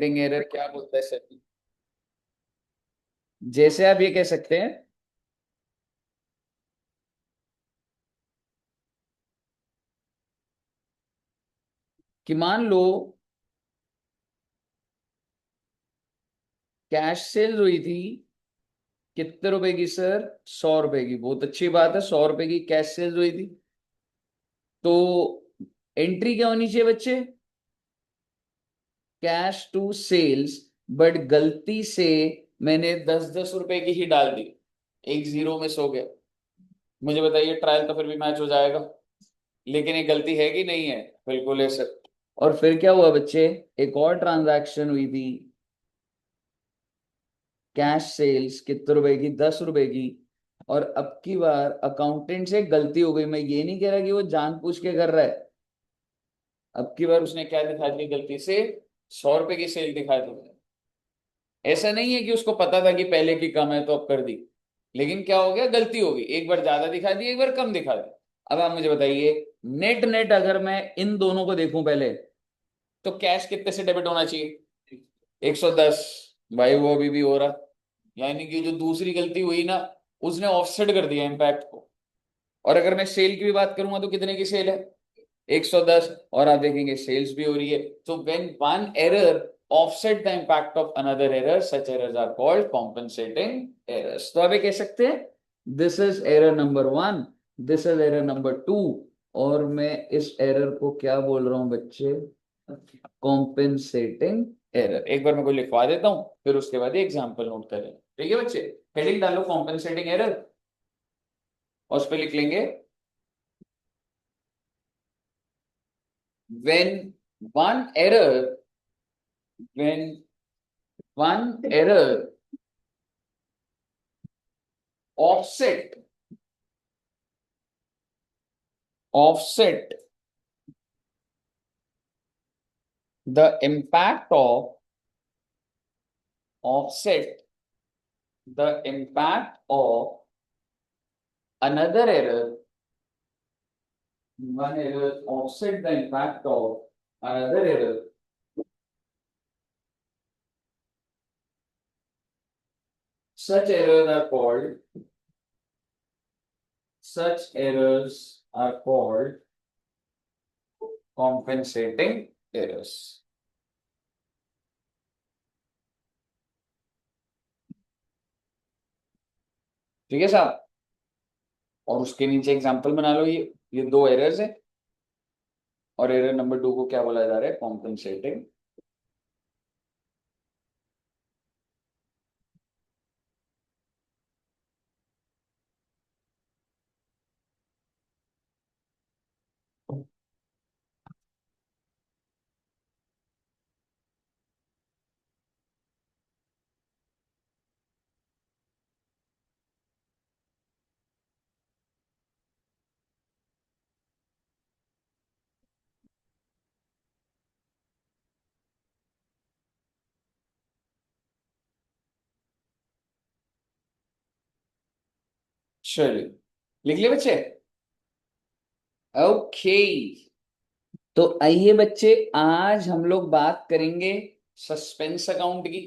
Compensating error क्या बोलता है सर? जैसे आप ये कह सकते हैं कि मान लो कैश सेल्स हुई थी कितने रुपए की सर? 100 रुपए की। बहुत अच्छी बात है, 100 रुपए की कैश सेल्स हुई थी। तो एंट्री क्या होनी चाहिए बच्चे? Cash to sales. बट गलती से मैंने 10-10 रुपए की ही डाल दी, एक जीरो मिस हो गया। मुझे बताइए, ट्रायल तो फिर भी मैच हो जाएगा, लेकिन ये गलती है कि नहीं है? बिल्कुल है सर। और फिर क्या हुआ बच्चे? एक और ट्रांजैक्शन हुई थी, कैश सेल्स कितने रुपए की? 10 रुपए की। और अब की बार अकाउंटेंट से गलती हो गई। मैं ये नहीं कह रहा कि वो जानबूझ के कर रहा है। अब की बार उसने क्या दिखा दी गलती से? 100 रुपए की सेल दिखा दी। ऐसा नहीं है कि उसको पता था कि पहले की कम है तो अब कर दी, लेकिन क्या हो गया, गलती हो गई, एक बार ज्यादा दिखा दी, एक बार कम दिखा दी। अब आप मुझे बताइए, नेट नेट अगर मैं इन दोनों को देखूं पहले, तो कैश कितने से डेबिट होना चाहिए? 110। भाई वो अभी भी हो रहा, यानी कि जो दूसरी गलती हुई ना, उसने ऑफसेट कर दिया इम्पैक्ट को। और अगर मैं सेल की भी बात करूंगा तो कितने की सेल है? 110। और आप देखेंगे सेल्स भी हो रही है। तो when one error offset the impact of another error, such errors are called compensating errors. तो आप ये कह सकते हैं this is error number 1, this is error number 2, और मैं इस एरर को क्या बोल रहा हूं बच्चे? Compensating error. एक बार मैं को लिखवा देता हूं, फिर उसके बाद एग्जाम्पल नोट करें। ठीक है बच्चे, हेडिंग डालो कॉम्पेंसेटिंग एरर, और उस पर लिख लेंगे when one error when one error offset the impact of offset the impact of another error. One error offset the impact of another error. Such errors are called such errors are called compensating errors. ठीक है साहब? और उसके नीचे example बना लो, ये दो errors है, और एरर नंबर 2 को क्या बोला जा रहा है? कॉम्पेंसेटिंग। चलिए, लिख लिए बच्चे? ओके। तो आइए बच्चे, आज हम लोग बात करेंगे सस्पेंस अकाउंट की।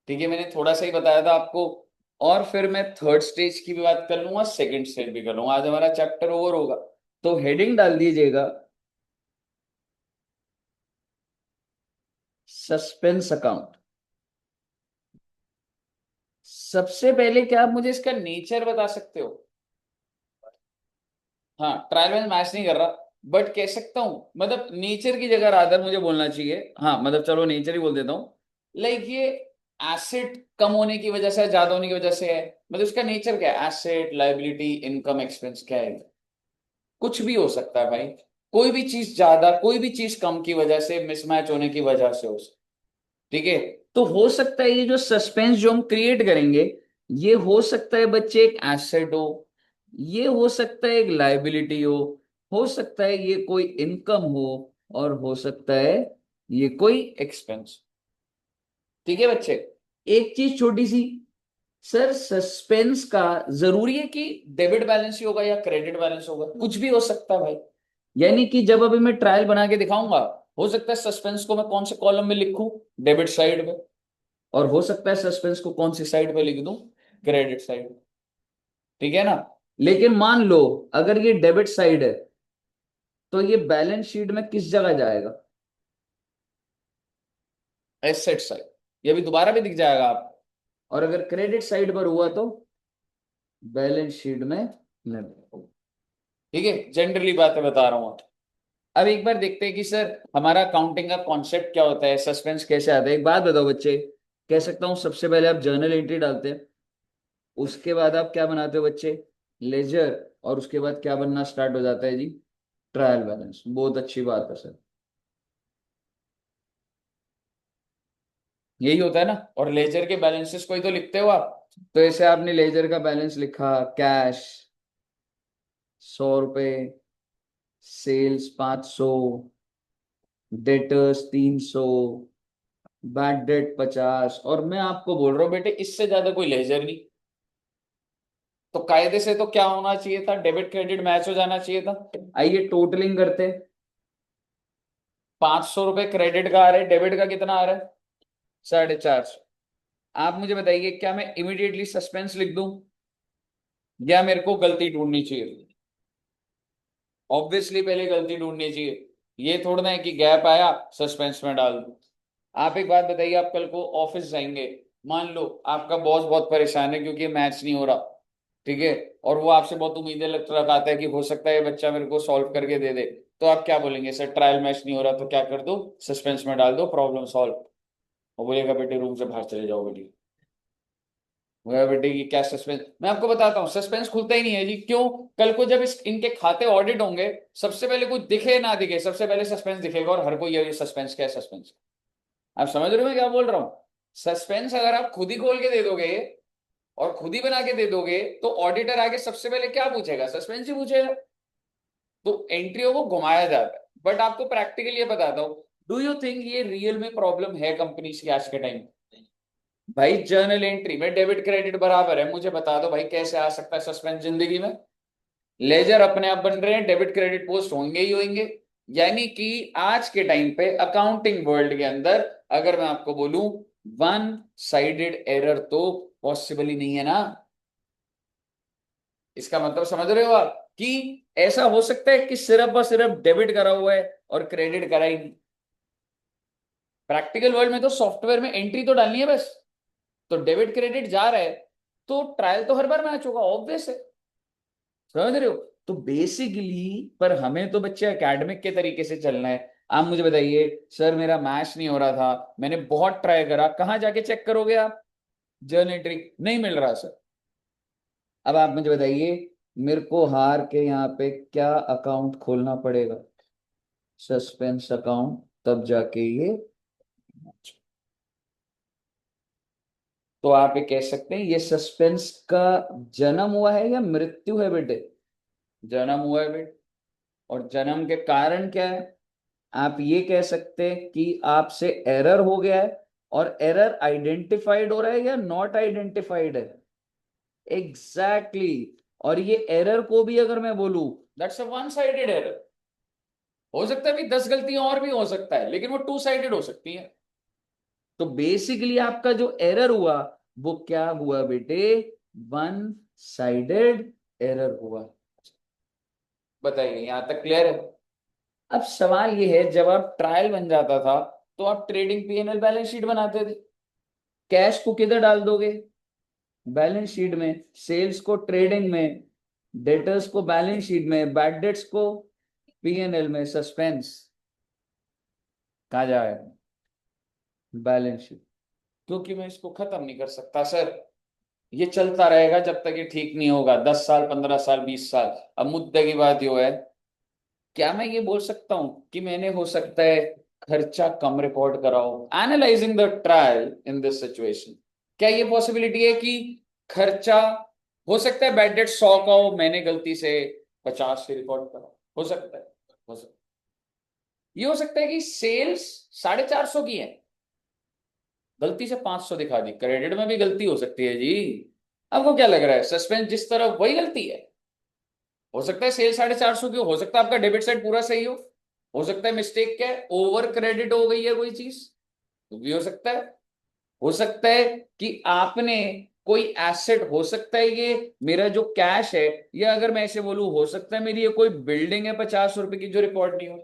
ठीक है, मैंने थोड़ा सा ही बताया था आपको। और फिर मैं थर्ड स्टेज की भी बात कर लूंगा, सेकंड स्टेज भी कर लूंगा। आज हमारा चैप्टर ओवर होगा। तो हेडिंग डाल दीजिएगा सस्पेंस अकाउंट। सबसे पहले क्या आप मुझे इसका नेचर बता सकते हो? हाँ, ट्रायल में मैच नहीं कर रहा, बट कह सकता हूं, मतलब नेचर की जगह रादर मुझे बोलना चाहिए, हाँ मतलब चलो नेचर ही बोल देता हूँ। लाइक ये एसेट कम होने की वजह से है, ज्यादा होने की वजह से है, मतलब इसका नेचर क्या है? एसेट, लाइबिलिटी, इनकम, एक्सपेंस, क्या है? कुछ भी हो सकता है भाई। कोई भी चीज ज्यादा, कोई भी चीज कम की वजह से, मिसमैच होने की वजह से हो सकता। ठीक है। तो हो सकता है ये जो सस्पेंस जो हम क्रिएट करेंगे, ये हो सकता है बच्चे एक एसेट हो, ये हो सकता है एक लाइबिलिटी हो सकता है ये कोई इनकम हो, और हो सकता है ये कोई एक्सपेंस। ठीक है बच्चे? एक चीज छोटी सी, सर सस्पेंस का जरूरी है कि डेबिट बैलेंस ही होगा या क्रेडिट बैलेंस होगा? कुछ भी हो सकता है भाई। यानी कि जब अभी मैं ट्रायल बना के दिखाऊंगा, हो सकता है सस्पेंस को मैं कौन से कॉलम में लिखूं, डेबिट साइड में, और हो सकता है सस्पेंस को कौन सी साइड पे लिख दूं, क्रेडिट साइड। ठीक है ना। लेकिन मान लो अगर ये डेबिट साइड है तो ये बैलेंस शीट में किस जगह जाएगा, एसेट साइड। ये भी दोबारा भी दिख जाएगा आपको। और अगर क्रेडिट साइड पर हुआ तो बैलेंस शीट में नहीं। ठीक है, जनरली बातें बता रहा हूं। अब एक बार देखते हैं कि सर हमारा अकाउंटिंग का कॉन्सेप्ट क्या होता है, सस्पेंस कैसे आता है। एक बात बताओ बच्चे, कह सकता हूं सबसे पहले आप जर्नल एंट्री डालते हैं, उसके बाद आप क्या बनाते हो बच्चे, लेजर, और उसके बाद क्या बनना स्टार्ट हो जाता है जी, ट्रायल बैलेंस। बहुत अच्छी बात है सर, यही होता है ना। और लेजर के बैलेंसेस को ही तो लिखते हो आप। तो ऐसे आपने लेजर का बैलेंस लिखा, कैश 100 रुपए, सेल्स 500, डेटर्स 300, बैड डेट 50, और मैं आपको बोल रहा हूँ बेटे इससे ज्यादा कोई लेजर नहीं। तो कायदे से तो क्या होना चाहिए था, डेबिट क्रेडिट मैच हो जाना चाहिए था। आइए टोटलिंग करते हैं। 500 रुपए क्रेडिट का आ रहा है, डेबिट का कितना आ रहा है, 450। आप मुझे बताइए क्या मैं इमीडिएटली सस्पेंस लिख दूं या मेरे को गलती ढूंढनी चाहिए। ऑब्वियसली पहले गलती ढूंढनी चाहिए। ये थोड़ा ना है कि गैप आया सस्पेंस में डाल दूं। आप एक बात बताइए, आप कल को ऑफिस जाएंगे, मान लो आपका बॉस बहुत परेशान है क्योंकि मैच नहीं हो रहा, ठीक है, और वो आपसे बहुत उम्मीदें लगाता है कि हो सकता है ये बच्चा मेरे को सॉल्व करके दे दे। तो आप क्या बोलेंगे, सर ट्रायल मैच नहीं हो रहा तो क्या कर दो, सस्पेंस में डाल दो, प्रॉब्लम सॉल्व। वो बोलेगा बेटे रूम से बाहर चले जाओ बेटी। बोलेगा बेटे ये क्या सस्पेंस, मैं आपको बताता हूँ सस्पेंस खुलता ही नहीं है जी। क्यों, कल को जब इस इनके खाते ऑडिट होंगे, सबसे पहले कुछ दिखे ना दिखे, सबसे पहले सस्पेंस दिखेगा और हर कोई ये सस्पेंस क्या है, सस्पेंस। आप समझ रहे हो मैं क्या बोल रहा हूँ। सस्पेंस अगर आप खुद ही खोल के दे दोगे और खुद ही बना के दे दोगे तो ऑडिटर आगे सबसे पहले क्या पूछेगा, सस्पेंस ही पूछेगा। तो एंट्रियों को घुमाया जाता है। बट आपको प्रैक्टिकली ये बताता हूँ, डू यू थिंक ये रियल में प्रॉब्लम है कंपनीज की आज के टाइम। भाई जर्नल एंट्री में डेबिट क्रेडिट बराबर है, मुझे बता दो भाई कैसे आ सकता है सस्पेंस जिंदगी में। लेजर अपने आप बन रहे हैं, डेबिट क्रेडिट पोस्ट होंगे ही होंगे। यानी कि आज के टाइम पे अकाउंटिंग वर्ल्ड के अंदर अगर मैं आपको बोलूं, वन साइडेड एरर तो पॉसिबल ही नहीं है ना। इसका मतलब समझ रहे हो आप कि ऐसा हो सकता है कि सिर्फ और सिर्फ डेबिट करा हुआ है और क्रेडिट करा ही नहीं। प्रैक्टिकल वर्ल्ड में तो सॉफ्टवेयर में एंट्री तो डालनी है बस। तो डेबिट क्रेडिट जा रहा है तो ट्रायल तो हर बार मैच होगा, ऑब्वियस है। समझ रहे हो। तो बेसिकली पर हमें तो बच्चे एकेडमिक के तरीके से चलना है। आप मुझे बताइए, सर मेरा मैच नहीं हो रहा था, मैंने बहुत ट्राई करा, कहाँ जाके चेक करोगे आप, जर्नल एंट्री नहीं मिल रहा सर। अब आप मुझे बताइए, मेरे को हार के यहाँ पे क्या अकाउंट खोलना पड़ेगा, सस्पेंस अकाउंट, तब जाके ये। तो आप ये कह सकते हैं ये सस्पेंस का जन्म हुआ है या मृत्यु है बेटे, जन्म हुआ है बेटे। और जन्म के कारण क्या है, आप ये कह सकते हैं कि आपसे एरर हो गया है, और एरर आइडेंटिफाइड हो रहा है या नॉट आइडेंटिफाइड है, एग्जैक्टली exactly। और ये एरर को भी अगर मैं बोलूं, that's a one sided error. हो सकता है भी 10 गलतियां और भी हो सकता है, लेकिन वो टू साइडेड हो सकती है। तो बेसिकली आपका जो एरर हुआ वो क्या हुआ बेटे, वन साइडेड एरर हुआ। बताइए यहां तक क्लियर है। अब सवाल ये है, जब आप ट्रायल बन जाता था तो आप ट्रेडिंग पीएनएल बैलेंस शीट बनाते थे, कैश को किधर डाल दोगे, बैलेंस शीट में, सेल्स को ट्रेडिंग में, डेटर्स को बैलेंस शीट में, बैड डेट्स को पीएनएल में, सस्पेंस कहा जाएगा, बैलेंस शीट। क्योंकि मैं इसको खत्म नहीं कर सकता सर, ये चलता रहेगा जब तक ये ठीक नहीं होगा, 10 साल, 15 साल, 20 साल। अब मुद्दे की बात यो है, क्या मैं ये बोल सकता हूं कि मैंने हो सकता है खर्चा कम रिकॉर्ड कराओ, analysing the trial in this situation, क्या ये पॉसिबिलिटी है कि खर्चा, हो सकता है बैड डेट 100 का हो, मैंने गलती से 50 से रिकॉर्ड करा, हो सकता है, हो सकता है। ये हो सकता है कि सेल्स 450 की है, गलती से 500 दिखा दी, क्रेडिट में भी गलती हो सकती है जी। आपको क्या लग रहा है, सस्पेंस जिस तरह वही गलती है। हो सकता है सेल 450 की हो सकता है आपका डेबिट साइड पूरा सही हो, हो सकता है मिस्टेक क्या है, ओवर क्रेडिट हो गई है कोई चीज, तो भी हो सकता है। हो सकता है कि आपने कोई एसेट, हो सकता है ये मेरा जो कैश है, या अगर मैं ऐसे बोलूं, हो सकता है मेरी ये कोई बिल्डिंग है 50 रुपए की जो रिकॉर्ड नहीं हुई।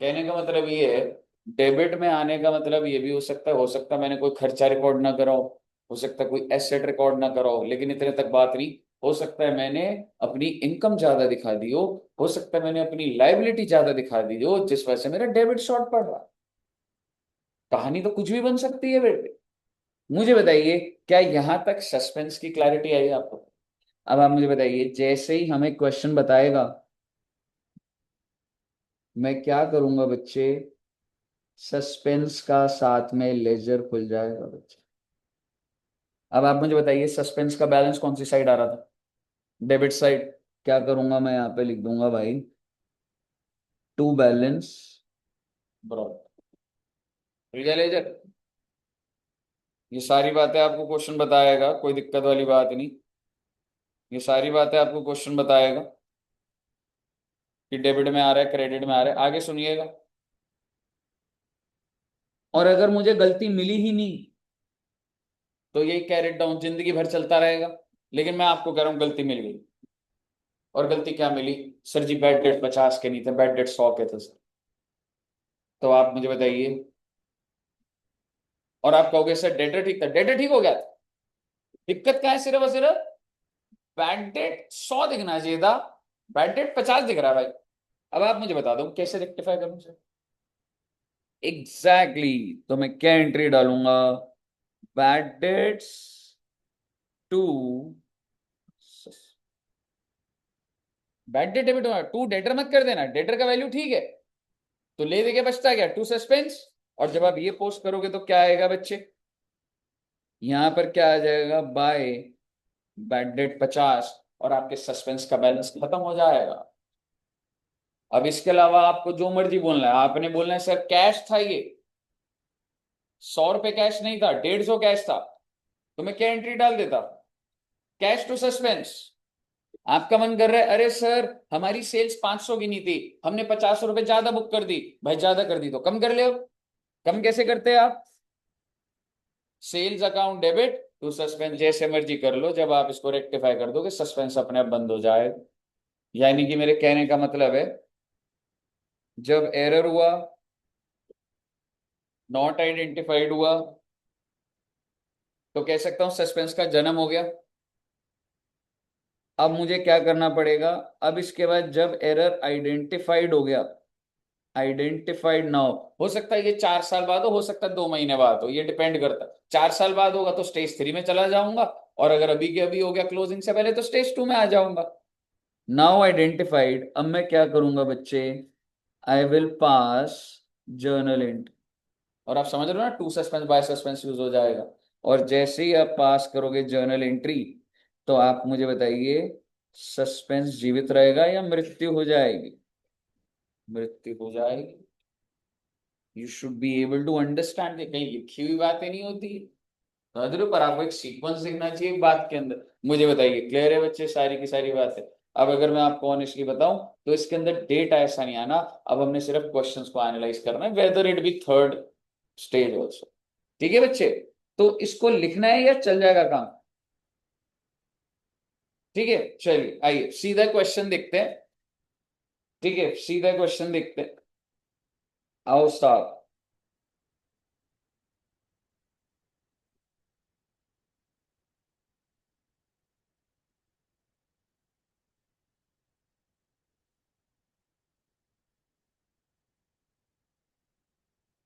कहने का मतलब ये है, डेबिट में आने का मतलब ये भी हो सकता है मैंने कोई खर्चा रिकॉर्ड ना करा हो सकता है कोई एसेट रिकॉर्ड ना करा हो, लेकिन इतने तक बात नहीं। हो सकता है मैंने अपनी इनकम ज्यादा दिखा दी हो सकता है मैंने अपनी लाइबिलिटी ज्यादा दिखा दी हो, जिस वजह से मेरा डेबिट शॉर्ट पड़ रहा। कहानी तो कुछ भी बन सकती है बेटे। मुझे बताइए, क्या यहां तक सस्पेंस की क्लैरिटी आई आपको? अब आप मुझे बताइए, जैसे ही हमें क्वेश्चन बताएगा, मैं क्या करूंगा बच्चे, सस्पेंस का साथ में लेजर खुल जाएगा बच्चे। अब आप मुझे बताइए, सस्पेंस का बैलेंस कौन सी साइड आ रहा था? Debit side. क्या करूंगा मैं, यहाँ पे लिख दूंगा भाई, टू बैलेंस बराबर लेजर। ये सारी बातें आपको क्वेश्चन बताएगा, कोई दिक्कत वाली बात नहीं। ये सारी बातें आपको क्वेश्चन बताएगा कि डेबिट में आ रहा है, क्रेडिट में आ रहा है, आगे सुनिएगा। और अगर मुझे गलती मिली ही नहीं, तो यही कैरेट डाउन जिंदगी भर चलता रहेगा। लेकिन मैं आपको कह रहा हूं, गलती मिल गई। और गलती क्या मिली? सर जी, बैड डेट 50 के नहीं थे, बैड डेट 100 के थे सर। तो आप मुझे बताइए, और आप कहोगे सर डेटर ठीक था, डेटर ठीक हो गया था, दिक्कत क्या है? सिर्फ और सिर्फ बैड डेट 100 दिखना चाहिए था, बैड डेट 50 दिख रहा है भाई। अब आप मुझे बता दो कैसे रेक्टिफाई करूं सर? Exactly exactly। तो मैं क्या एंट्री डालूंगा? Bad debts to, bad debt debit होना, टू डेटर मत कर देना, डेटर का वैल्यू ठीक है। तो ले दे के बचता क्या, टू सस्पेंस। और जब आप ये पोस्ट करोगे तो क्या आएगा बच्चे, यहां पर क्या आ जाएगा, बाय बैड डेट 50, और आपके सस्पेंस का बैलेंस खत्म हो जाएगा। अब इसके अलावा आपको जो मर्जी बोलना है, आपने बोलना है सर कैश था ये, 100 रुपए कैश नहीं था, 150 कैश था, तो मैं क्या एंट्री डाल देता, कैश टू सस्पेंस। आपका मन कर रहा है, अरे सर हमारी सेल्स 500 की नहीं थी, हमने 50 रुपए ज्यादा बुक कर दी। भाई ज्यादा कर दी तो कम कर ले। कम कैसे करते हैं आप? Sales account debit to suspense, जैसे मर्जी कर लो, जब आप इसको रेक्टिफाई कर दोगे सस्पेंस अपने आप बंद हो जाए। यानी कि मेरे कहने का मतलब है, जब एरर हुआ, नॉट आइडेंटिफाइड हुआ, तो कह सकता हूं सस्पेंस का जन्म हो गया। अब मुझे क्या करना पड़ेगा? अब इसके बाद जब एरर आइडेंटिफाइड हो गया, आइडेंटिफाइड नाउ, हो सकता है ये 4 साल बाद हो सकता है 2 महीने बाद हो, ये डिपेंड करता है। 4 साल बाद होगा तो स्टेज 3 में चला जाऊंगा, और अगर अभी के अभी हो गया क्लोजिंग से पहले, तो स्टेज 2 में आ जाऊंगा। नाउ आइडेंटिफाइड, अब मैं क्या करूंगा बच्चे, I will pass journal entry. और आप समझ रहे हो ना, to suspense by suspense use हो जाएगा। और जैसे ही आप पास करोगे जर्नल एंट्री, तो आप मुझे बताइए, सस्पेंस जीवित रहेगा या मृत्यु हो जाएगी? मृत्यु हो जाएगी। You should be able to understand, कहीं लिखी हुई बातें नहीं होती। समझ रहे हो? पर आपको एक सीक्वेंस दिखना चाहिए बात के अंदर। मुझे बताइए, क्लियर है बच्चे सारी की सारी बातें? अब अगर मैं आपको ऑनेस्टली बताऊं, तो इसके अंदर डेटा ऐसा नहीं आना। अब हमने सिर्फ क्वेश्चंस को एनालाइज करना है, whether it be third stage also. ठीक है बच्चे? तो इसको लिखना है या चल जाएगा काम? ठीक है, चलिए आइए सीधा क्वेश्चन देखते हैं। ठीक है, सीधा क्वेश्चन देखते हैं। आओ साहब।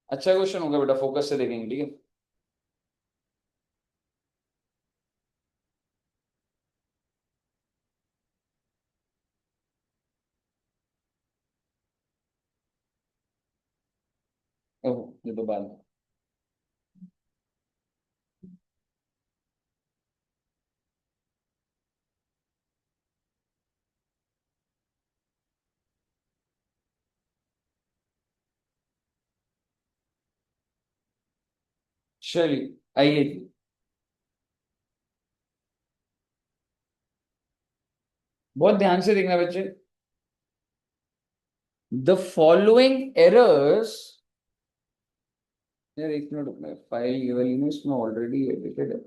अच्छा क्वेश्चन होगा बेटा, फोकस से देखेंगे, ठीक है? ओह, ये तो बात है। चलिए आइए। बहुत ध्यान से देखना बच्चे। द फॉलोइंग एरर्स, यार एक मिनट में फाइल ये वाली में इसमें ऑलरेडी एडिटेड है।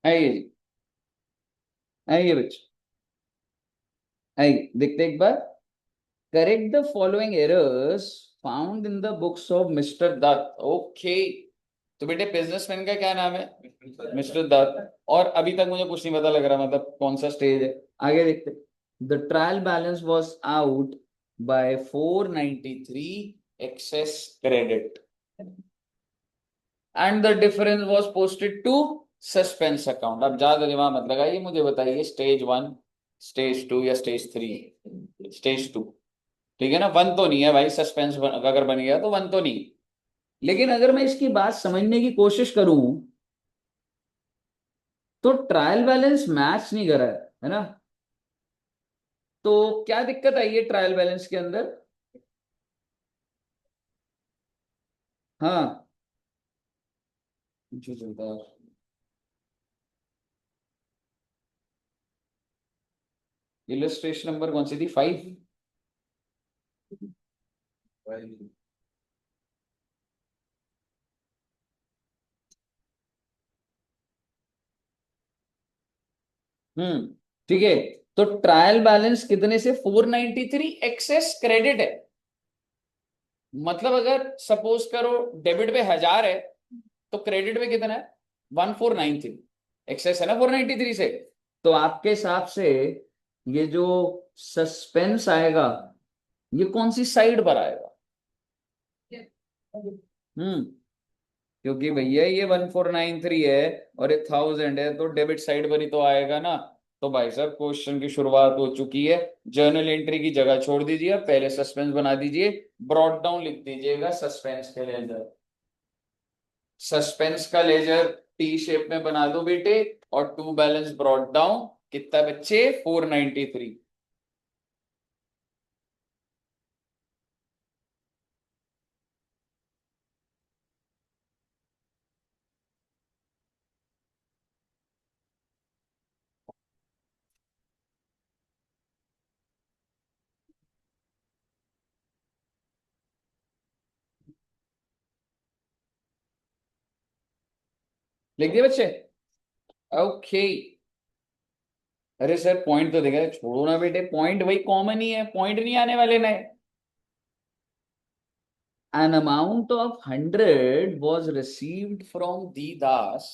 आइए जी, आइए बच्चे, आइए देखते हैं एक बार। Correct the following errors found in the books of mister Dutt. Okay, तो बेटे बिजनेसमैन का क्या नाम है? मिस्टर दत्त। और अभी तक मुझे कुछ नहीं पता लग रहा, मतलब कौन सा स्टेज है। आगे देखते। The trial balance was out by 493 excess credit and the difference was posted to suspense account. अब ज्यादा दिमाग मत लगाइए, मुझे बताइए स्टेज वन, स्टेज टू या स्टेज थ्री? स्टेज टू, ठीक है ना। वन तो नहीं है भाई, सस्पेंस अगर बन गया तो वन तो नहीं। लेकिन अगर मैं इसकी बात समझने की कोशिश करूं तो ट्रायल बैलेंस मैच नहीं करा है ना। तो क्या दिक्कत आई है ट्रायल बैलेंस के अंदर? हाँ, जो चलता है। इलस्ट्रेशन नंबर कौन सी थी? 5। ठीक है। तो ट्रायल बैलेंस कितने से? 493 एक्सेस क्रेडिट है। मतलब अगर सपोज करो डेबिट पे 1000 है तो क्रेडिट पे कितना है? 1493। एक्सेस है ना 493 से। तो आपके हिसाब से ये जो सस्पेंस आएगा ये कौन सी साइड पर आएगा? हम्म क्योंकि भैया ये 1493 है और ये 1000 है, तो डेबिट साइड पर ही तो आएगा ना। तो भाई साहब क्वेश्चन की शुरुआत हो चुकी है। जर्नल एंट्री की जगह छोड़ दीजिए, पहले सस्पेंस बना दीजिए। ब्रॉट डाउन लिख दीजिएगा सस्पेंस के लेजर। सस्पेंस का लेजर टी शेप में बना दो बेटे। और टू बैलेंस ब्रॉट डाउन कितना बच्चे? 493। लिख दिए बच्चे? ओके। अरे सर पॉइंट तो देखा, छोड़ो ना बेटे, पॉइंट वही कॉमन ही है, पॉइंट नहीं आने वाले नए। An amount of 100 was received from Didas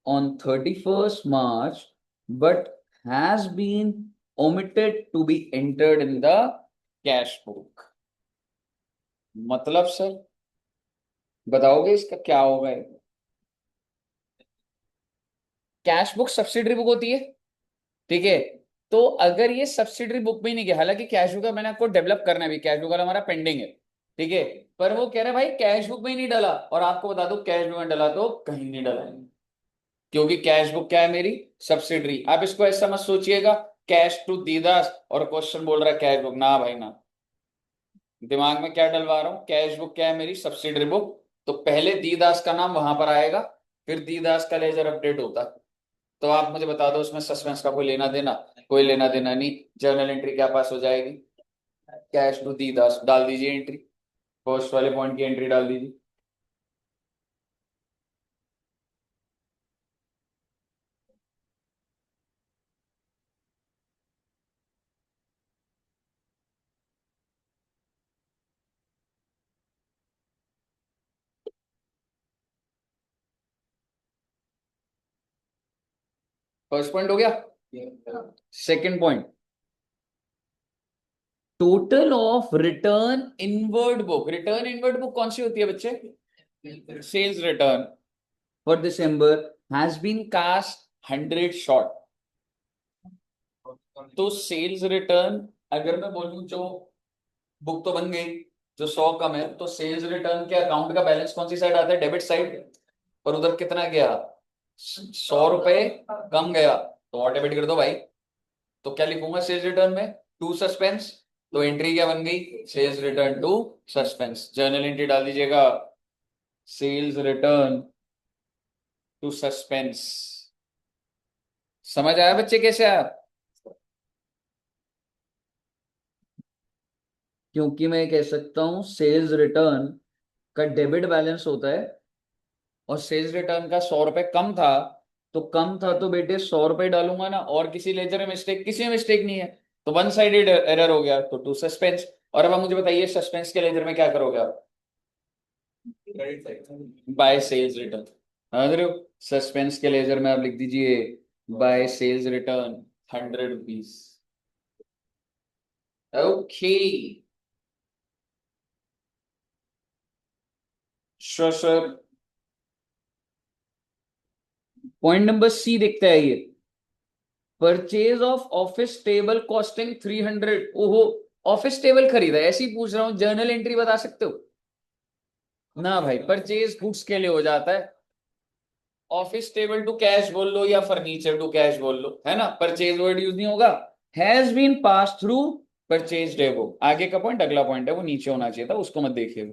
on 31st March but has been omitted to be entered in the cash book। मतलब सर बताओगे इसका क्या होगा? कैश बुक सब्सिडरी बुक होती है, ठीक है। तो अगर ये सब्सिडरी बुक में ही नहीं गया, हालांकि कैश बुक का मैंने आपको डेवलप करना है, भी कैश बुक वाला हमारा पेंडिंग है, ठीक है। पर वो कह रहा है भाई कैश बुक में ही नहीं डाला, और आपको बता दो कैश बुक में डाला तो कहीं नहीं डाला, क्योंकि कैश बुक क्या है? मेरी सब्सिडरी। आप इसको ऐसा मत सोचिएगा कैश टू दीदास और क्वेश्चन बोल रहा है कैश बुक, ना भाई ना। दिमाग में क्या डलवा रहा हूँ? कैश बुक क्या है? मेरी सब्सिडरी बुक। तो पहले दीदास का नाम वहां पर आएगा, फिर दीदास का लेजर अपडेट होता। तो आप मुझे बता दो उसमें सस्पेंस का कोई लेना देना? कोई लेना देना नहीं। जर्नल एंट्री क्या पास हो जाएगी? कैश टू दीदास डाल दीजिए एंट्री, फर्स्ट वाले पॉइंट की एंट्री डाल दीजिए। फर्स्ट पॉइंट हो गया। Second point, total of return inward book. Return inward book कौन सी होती है बच्चे? Sales return for December has been cast 100 short. तो सेल्स रिटर्न अगर मैं बोलूं, जो बुक तो बन गई, जो 100 कम है, तो सेल्स रिटर्न के अकाउंट का बैलेंस कौन सी साइड आता है? Debit side. और उधर कितना गया? 100 रुपए कम गया, तो और डेबिट कर दो भाई। तो क्या लिखूंगा सेल्स रिटर्न में? To suspense. तो एंट्री क्या बन गई? Sales return to suspense. Journal entry डाल दीजिएगा, सेल्स रिटर्न टू सस्पेंस। समझ आया बच्चे कैसे आया? क्योंकि मैं कह सकता हूं सेल्स रिटर्न का डेबिट बैलेंस होता है, और सेल्स रिटर्न का 100 रुपए कम था, तो कम था तो बेटे 100 रुपए डालूंगा ना, और किसी लेजर में मिस्टेक, किसी में मिस्टेक नहीं है, तो वन साइडेड एरर हो गया, तो टू सस्पेंस। और अब आप मुझे बताइए सस्पेंस के लेजर में क्या करोगे आप? By sales return. समझ रहे हो? सस्पेंस के लेजर में आप लिख दीजिए by sales return 100 rupees. Okay, sure sir. Point number C देखते हैं ये, purchase of office table costing 300। ओहो, ऑफिस टेबल खरीदा है, ऐसे ही पूछ रहा हूं, जर्नल एंट्री बता सकते हो ना भाई? परचेज गुड्स के लिए हो जाता है, ऑफिस टेबल टू कैश बोल लो या फर्नीचर टू कैश बोल लो, है ना? परचेज वर्ड यूज नहीं होगा। Has been pass through purchase है, वो आगे का पॉइंट, अगला पॉइंट है, वो नीचे होना चाहिए था, उसको मत देखिए।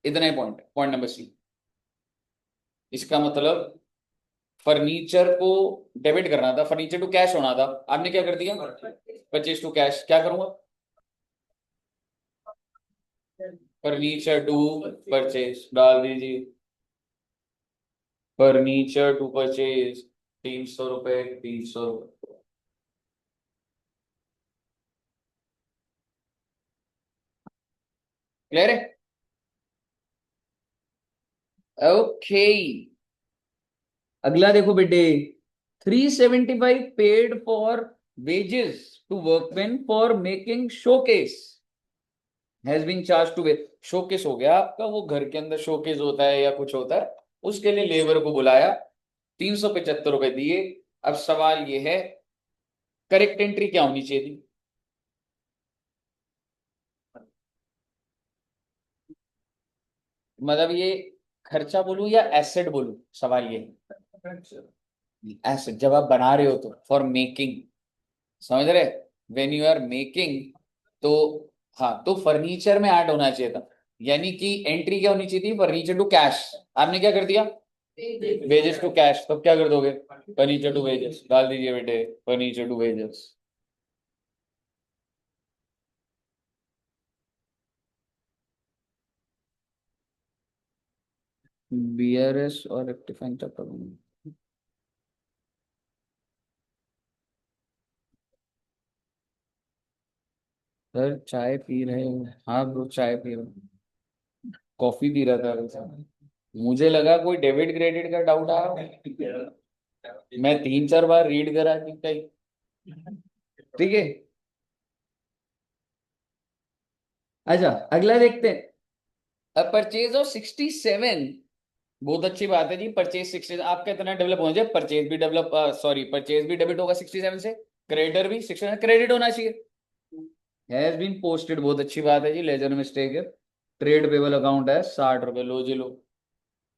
इतना ही पॉइंट, पॉइंट नंबर सी। इसका मतलब फर्नीचर को डेबिट करना था, फर्नीचर टू कैश होना था, आपने क्या कर दिया? Purchase to cash. क्या करूंगा? फर्नीचर टू परचेज डाल दीजिए, फर्नीचर टू परचेज 300 रुपए, 300 रुपए। क्लियर है? ओके, अगला देखो बेटे, 375 paid for wages to workman for making showcase has been charge to way. Showcase हो गया आपका, वो घर के अंदर शोकेस होता है या कुछ होता है, उसके लिए लेबर को बुलाया, 375 रुपए दिए। अब सवाल ये है, करेक्ट एंट्री क्या होनी चाहिए थी? मतलब ये खर्चा बोलूं या एसेट बोलूं, सवाल ये है। एसेट जब आप बना रहे हो तो फॉर मेकिंग, समझ रहे? वेन यू आर मेकिंग, तो हाँ, तो फर्नीचर में ऐड होना चाहिए था, यानी कि एंट्री क्या होनी चाहिए थी? Furniture to cash. आपने क्या कर दिया? Wages to cash. तो क्या कर दोगे? फर्नीचर टू वेजेस डाल दीजिए बेटे, फर्नीचर टू वेजेस। बीआरएस और रेक्टिफाइंग चैप्टर। सर चाय पी रहे हो? हाँ ब्रो, चाय पी रहा हूँ। कॉफी पी रहा था वैसे। मुझे लगा कोई डेबिट क्रेडिट का डाउट आया, मैं 3 4 बार रीड करा कि कहीं। ठीक है, अच्छा अगला देखते हैं, परचेज ऑफ 67। बहुत अच्छी बात है जी, परचेज 67 आपका इतना डेवलप होना चाहिए, परचेज भी डेवलप, सॉरी, परचेज भी डेबिट होगा 67 से, क्रेडिटर भी 67 क्रेडिट होना चाहिए। हैज बीन पोस्टेड, बहुत अच्छी बात है जी, लेजर मिस्टेक है। ट्रेड पेबल अकाउंट है 60 रुपए, लो जी लो।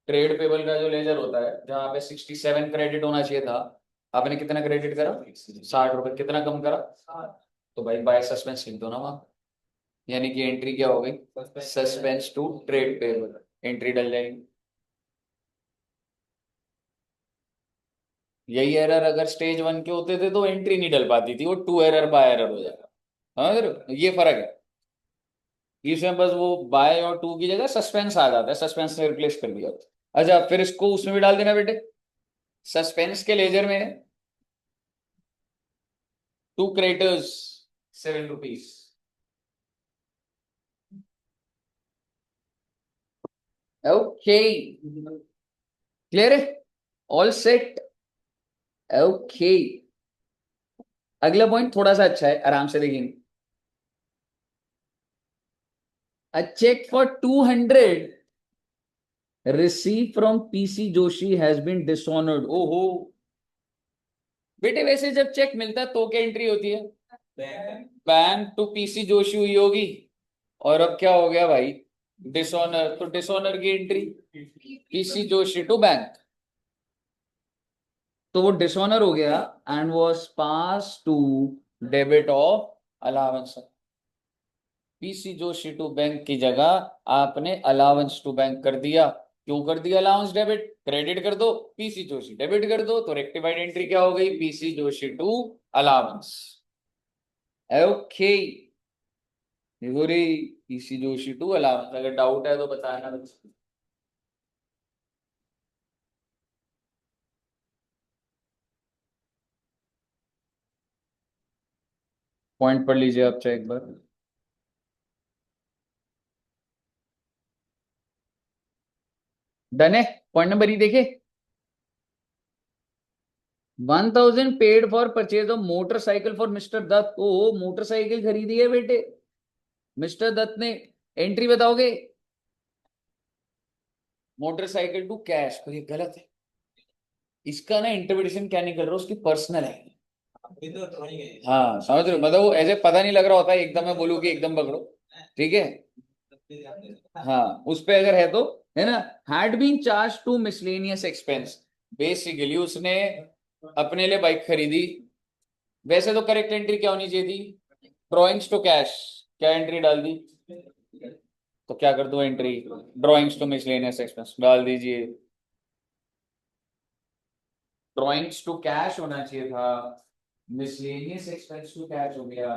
ट्रेड पेबल का जो लेजर होता है, जहां पे 67 क्रेडिट होना चाहिए था, आपने कितना क्रेडिट करा? 60 रुपए। कितना कम करा? तो भाई बाय सस्पेंस लिख दो ना वहां, यानी कि एंट्री क्या हो गई? Suspense to trade payable, entry डल जाएगी। यही एरर अगर स्टेज 1 के होते थे तो एंट्री नहीं डल पाती थी, वो टू एरर बाय एरर हो जाएगा। समझ रहे हो? ये फर्क है, इसमें बस वो बाय और टू की जगह सस्पेंस आ जाता है, सस्पेंस से रिप्लेस कर दिया। अच्छा, फिर इसको उसमें भी डाल देना बेटे, सस्पेंस के लेजर में to creditors 7 rupees. Okay, clear है? All set. ओके, अगला पॉइंट थोड़ा सा अच्छा है, आराम से देखेंगे। A cheque for 200 receive from PC Joshi has been dishonoured. ओहो बेटे, वैसे जब चेक मिलता है तो क्या एंट्री होती है? बैंक टू पीसी जोशी हुई होगी, और अब क्या हो गया भाई? डिसऑनर, तो डिसऑनर की entry PC Joshi to bank, तो वो डिसऑनर हो गया and was pass to debit of allowance. PC Joshi to bank की जगह आपने अलाउंस टू बैंक कर दिया। क्यों कर दिया अलाउंस डेबिट? क्रेडिट कर दो, पीसी जोशी डेबिट कर दो, तो रेक्टिफाइड एंट्री क्या हो गई? PC Joshi to allowance. Okay Gori, PC Joshi to allowance. अगर डाउट है तो बताना। पॉइंट पढ़ लीजिए आप चाहे एक बार। डन है। पॉइंट नंबर ई देखे। 1000 paid for purchase of motorcycle for mister Dutt. ओ मोटरसाइकिल खरीदी है बेटे मिस्टर दत्त ने। एंट्री बताओगे? मोटरसाइकिल टू कैश, तो ये गलत है। इसका ना इंटरप्रिटेशन क्या निकल रहा है, उसकी पर्सनल है। हाँ समझ रहे हो, मतलब वो ऐसे पता नहीं लग रहा होता है, एकदम मैं बोलूँ कि एकदम पकड़ो। ठीक है। हाँ उस पे अगर है तो, है ना। Had been charge to miscellaneous expense, basically उसने अपने लिए बाइक खरीदी। वैसे तो करेक्ट एंट्री क्या होनी चाहिए थी? Drawings to cash. क्या एंट्री डाल दी? तो क्या कर दो entry? Drawings to miscellaneous expense डाल दीजिए। ड्रॉइंग्स टू कैश होना चाहिए था, मिसलेनियस एक्सपेंस टू कैश हो गया।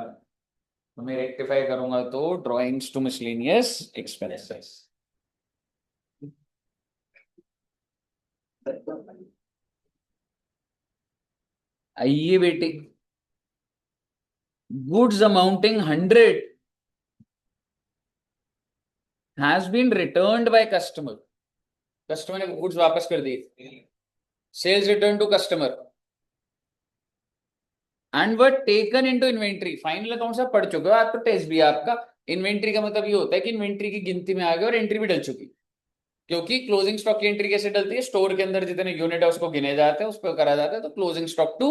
तो मैं रेक्टिफाई करूंगा तो ड्रॉइंग्स टू मिसलेनियस एक्सपेंसेस। आइए बेटे, goods amounting 100 has been returned by customer. Customer ने गुड्स वापस कर दिए। Sales return to customer and were taken into inventory. Final account से पढ़ चुके हो, आज तो टेस्ट भी है आपका। इन्वेंट्री का मतलब ये होता है कि इन्वेंट्री की गिनती में आ गया और एंट्री भी डल चुकी। क्योंकि क्लोजिंग स्टॉक की एंट्री कैसे डलती है? स्टोर के अंदर जितने यूनिट है उसको गिने जाते हैं, उस पर करा जाता है, तो क्लोजिंग स्टॉक टू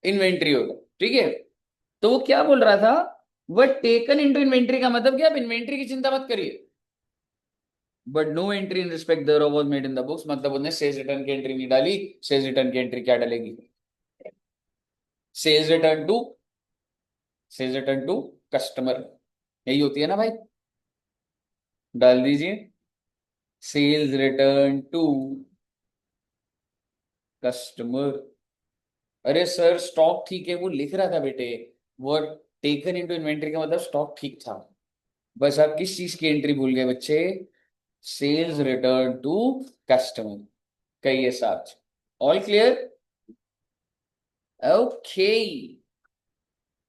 इन्वेंट्री होगा। ठीक है। तो वो क्या बोल रहा था? वह टेकन इनटू इन्वेंट्री का मतलब क्या? आप इन्वेंट्री की चिंता मत करिए, but no entry in respect thereof was made in the books. मतलब उसने सेल्स रिटर्न की एंट्री नहीं डाली। सेल्स रिटर्न की एंट्री क्या डलेगी? Sales return to, sales return to customer, यही होती है ना भाई? डाल दीजिए सेल्स रिटर्न टू कस्टमर। अरे सर स्टॉक ठीक है, वो लिख रहा था बेटे। वो टेकन इनटू इन्वेंट्री का मतलब स्टॉक ठीक था। बस आप किस चीज की एंट्री भूल गए बच्चे? Sales return to customer. कही है साथ। All clear? Okay,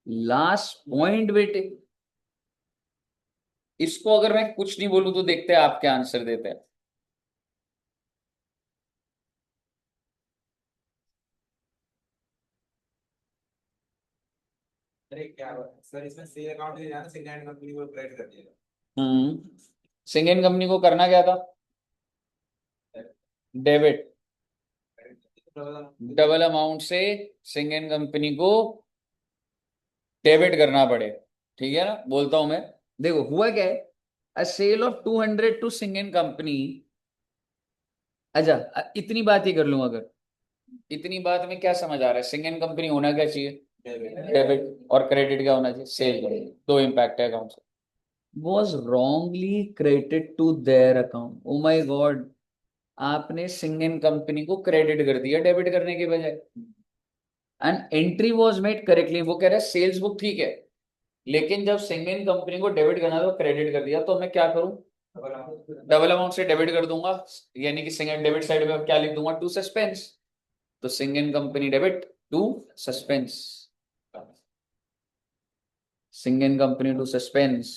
last point बेटे। इसको अगर मैं कुछ नहीं बोलूं तो देखते हैं आप क्या आंसर देते हैं। अरे क्या सर, इसमें सेल अकाउंट नहीं जाना, सेकंड कंपनी को क्रेडिट कर दिया। सिंगेन कंपनी को करना क्या था? डेबिट। डबल अमाउंट से सिंगेन कंपनी को डेबिट करना पड़े। ठीक है ना, बोलता हूं मैं। देखो हुआ क्या है, अ सेल ऑफ 200 टू सिंगेन कंपनी। अच्छा इतनी बात ही कर लूं अगर, इतनी बात में क्या समझ आ रहा है? सिंगेन कंपनी होना क्या चाहिए? डेबिट। और क्रेडिट क्या होना चाहिए? सेल। दो इम्पैक्ट है अकाउंट से। Was wrongly credit to their account. Oh my god, आपने सिंगेन कंपनी को क्रेडिट कर दिया डेबिट करने के बजाय। And entry was made correctly. वो कह रहा है सेल्स बुक ठीक है, लेकिन जब सिंगेन कंपनी को डेबिट करना तो क्रेडिट कर दिया, तो मैं क्या करूं? डबल अमाउंट से डेबिट कर दूंगा। यानी कि सिंगेन डेबिट साइड में क्या लिख दूंगा? To suspense. तो सिंगेन कंपनी डेबिट टू सस्पेंस। सिंगेन कंपनी टू सस्पेंस,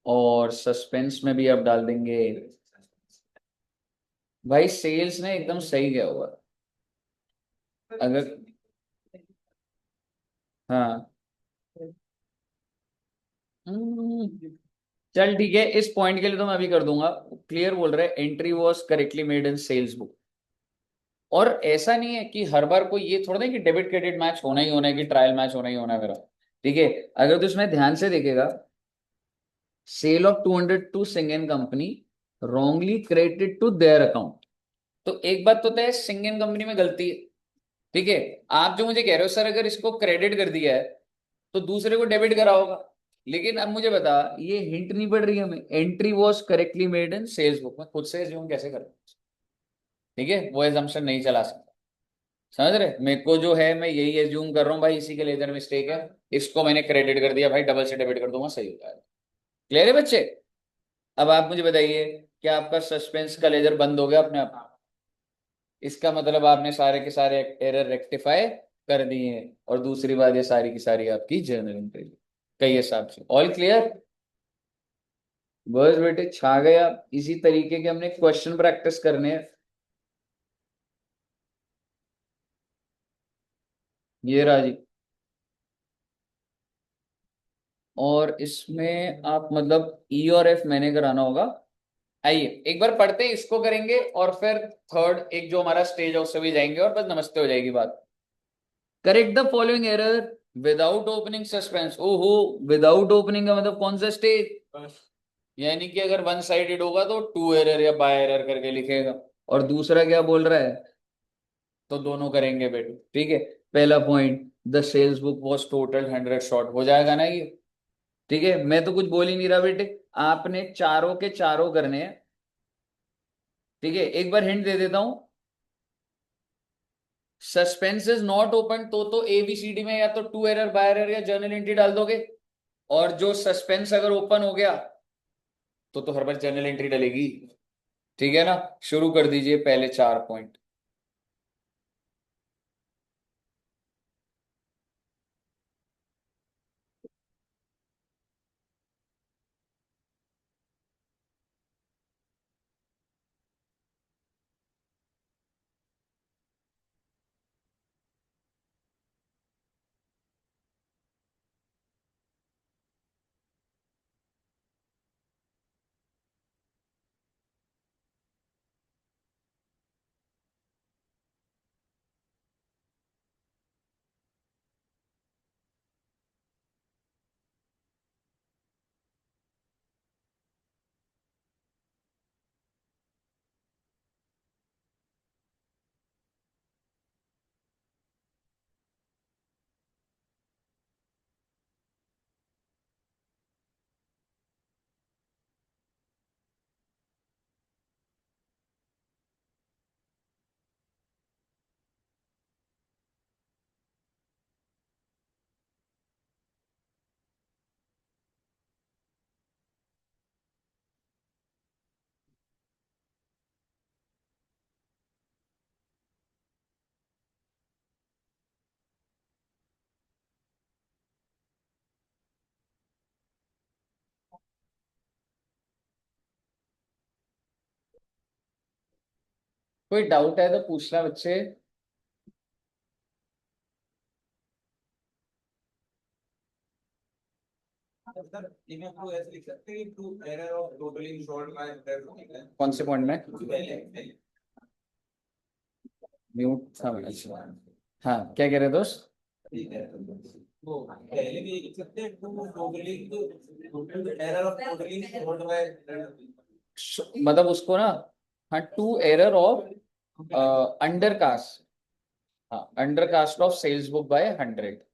और सस्पेंस में भी आप डाल देंगे। भाई सेल्स ने एकदम सही गया हुआ। अगर हाँ चल ठीक है, इस पॉइंट के लिए तो मैं अभी कर दूंगा। क्लियर बोल रहे entry was correctly made in sales book. और ऐसा नहीं है कि हर बार कोई ये थोड़ा ना कि डेबिट क्रेडिट मैच होना ही होना है, कि ट्रायल मैच होना ही होना है मेरा। ठीक है, अगर तो इसमें ध्यान से देखेगा, सेल ऑफ 200 टू सिंगन company wrongly credited to their account. तो एक बात तो तय, सिंगन कंपनी में गलती है। ठीक है, आप जो मुझे कह रहे हो सर अगर इसको क्रेडिट कर दिया है तो दूसरे को डेबिट करा होगा। लेकिन अब मुझे बता, ये हिंट नहीं पड़ रही हमें, entry was correctly made in sales book में खुद से एज्यूम कैसे करूं? ठीक है, वो एजम्पशन नहीं चला सकता। समझ रहे मेरे को जो है, मैं यही एज्यूम कर रहा हूँ भाई, इसी के लेजर मिस्टेक है, इसको मैंने क्रेडिट कर दिया भाई, डबल से डेबिट कर दूंगा, सही होता है। क्लियर है बच्चे? अब आप मुझे बताइए, क्या आपका सस्पेंस का लेजर बंद हो गया अपने आप? इसका मतलब आपने सारे के सारे एरर रेक्टिफाई कर दिए हैं, और दूसरी बात ये सारी की सारी आपकी जर्नल एंट्री कई हिसाब से ऑल क्लियर। बस बेटे छा गया। इसी तरीके के हमने क्वेश्चन प्रैक्टिस करने हैं। ये राजी। और इसमें आप मतलब ई और एफ मैंने कराना होगा। आइए एक बार पढ़ते हैं, इसको करेंगे और फिर थर्ड एक जो हमारा स्टेज है उससे भी जाएंगे, और बस नमस्ते हो जाएगी बात। Correct the following error without opening suspense. ओहो, विदाउट ओपनिंग का मतलब कौन सा स्टेज? यानी कि अगर वन साइडेड होगा तो टू एरर या बाय एरर करके लिखेगा। और दूसरा क्या बोल रहा है? तो दोनों करेंगे बेटे। ठीक है, पहला point, the sales book was total 100 short, हो जाएगा ना ये? ठीक है, मैं तो कुछ बोल ही नहीं रहा बेटे, आपने चारों के चारों करने हैं। ठीक है, एक बार हिंट दे देता हूं, सस्पेंस इज नॉट ओपन तो ए बी सी डी में या तो टू एरर बाय एरर या जर्नल एंट्री डाल दोगे। और जो सस्पेंस अगर ओपन हो गया तो हर बार जर्नल एंट्री डलेगी। ठीक है ना? शुरू कर दीजिए पहले चार पॉइंट। कोई डाउट है तो पूछना बच्चे। सर इसमें आपको ऐसे लिख सकते हैं कि to error of totally short by that कौन से पॉइंट में? पहले म्यूट था मैं, अच्छा। हाँ क्या कह रहे दोस्त? ठीक है, वो पहले भी लिख सकते हैं to totally total error of totally short by मतलब उसको ना, हाँ to error of under cast, हाँ under cast of sales book by 100।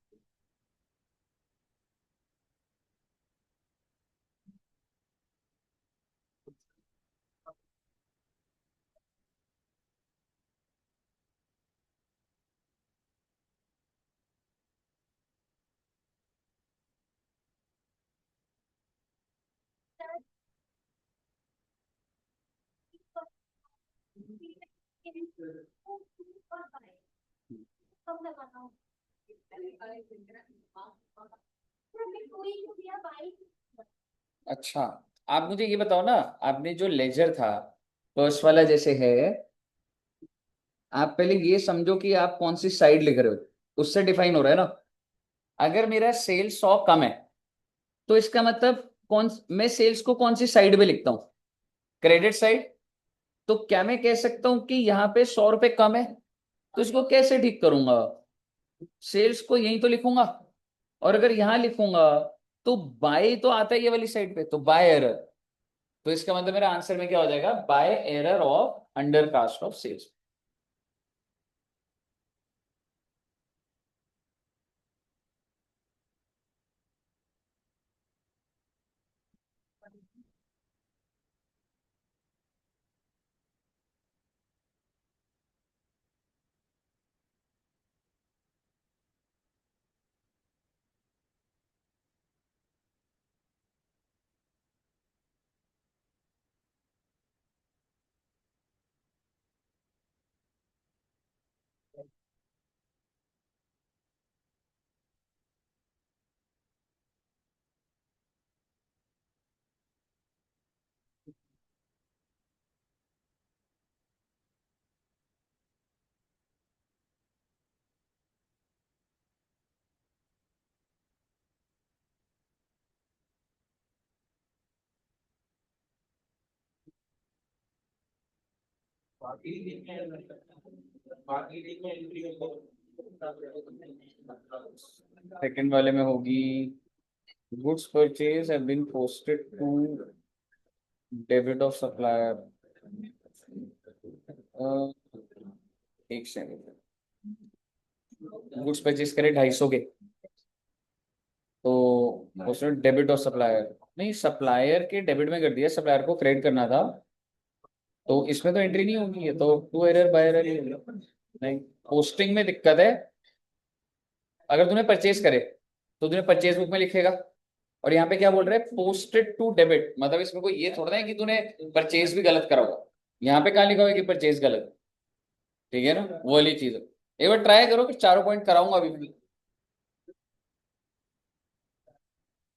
अच्छा, आप मुझे ये बताओ ना, आपने जो लेजर था फर्स्ट वाला जैसे है, आप पहले ये समझो कि आप कौन सी साइड लिख रहे हो, उससे डिफाइन हो रहा है ना। अगर मेरा सेल्स 100 कम है, तो इसका मतलब कौन, मैं सेल्स को कौन सी साइड पे लिखता हूँ? Credit side. तो क्या मैं कह सकता हूं कि यहाँ पे 100 रुपए कम है, तो इसको कैसे ठीक करूंगा? सेल्स को यहीं तो लिखूंगा। और अगर यहां लिखूंगा तो बाय तो आता है ये वाली साइड पे, तो बाय एरर। तो इसका मतलब मेरा आंसर में क्या हो जाएगा? By error of under cast of sales. बाकी बाकी एंट्री सेकंड वाले में होगी, goods purchase have been posted to debit of supplier. एक सेकंड। गुड्स परचेज करे 250 के, तो उसने डेबिट ऑफ सप्लायर, नहीं सप्लायर के डेबिट में कर दिया, सप्लायर को क्रेडिट करना था। तो इसमें तो एंट्री नहीं होगी, ये तो टू एरर बाय एरर ही होगी। नहीं, पोस्टिंग में दिक्कत है। अगर तूने परचेज करे तो तूने परचेज बुक में लिखेगा। और यहाँ पे क्या बोल रहे हैं? पोस्टेड टू डेबिट, मतलब इसमें कोई ये थोड़ा ना है कि तूने परचेज भी गलत करा होगा। यहाँ पे कहाँ लिखा हुआ है कि परचेज गलत? ठीक है ना, वो वाली चीज है। एक बार ट्राई करो कि चारों पॉइंट कराऊंगा अभी।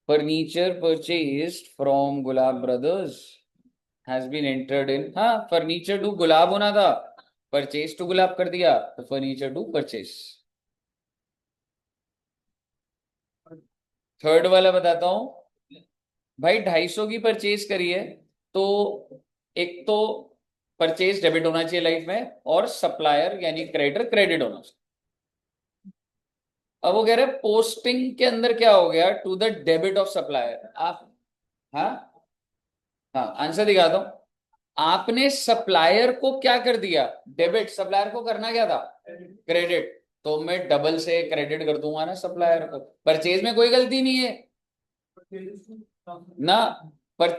Furniture purchased from Gulab brothers has been entered in, हाँ फर्नीचर टू गुलाब होना था, परचेज टू गुलाब कर दिया, तो फर्नीचर टू परचेज। थर्ड वाला बताता हूं। भाई 250 की परचेज करी है, तो एक तो परचेज डेबिट होना चाहिए लाइफ में, और सप्लायर यानी क्रेडिटर क्रेडिट होना चाहिए। अब वो कह रहे हैं पोस्टिंग के अंदर क्या हो गया? To the debit of supplier. आप, हाँ, हाँ आंसर दिखाता हूं। आपने सप्लायर को क्या कर दिया? डेबिट। सप्लायर को करना क्या था? क्रेडिट। तो मैं डबल से क्रेडिट कर दूंगा ना सप्लायर को। परचेज में कोई गलती नहीं है ना। पर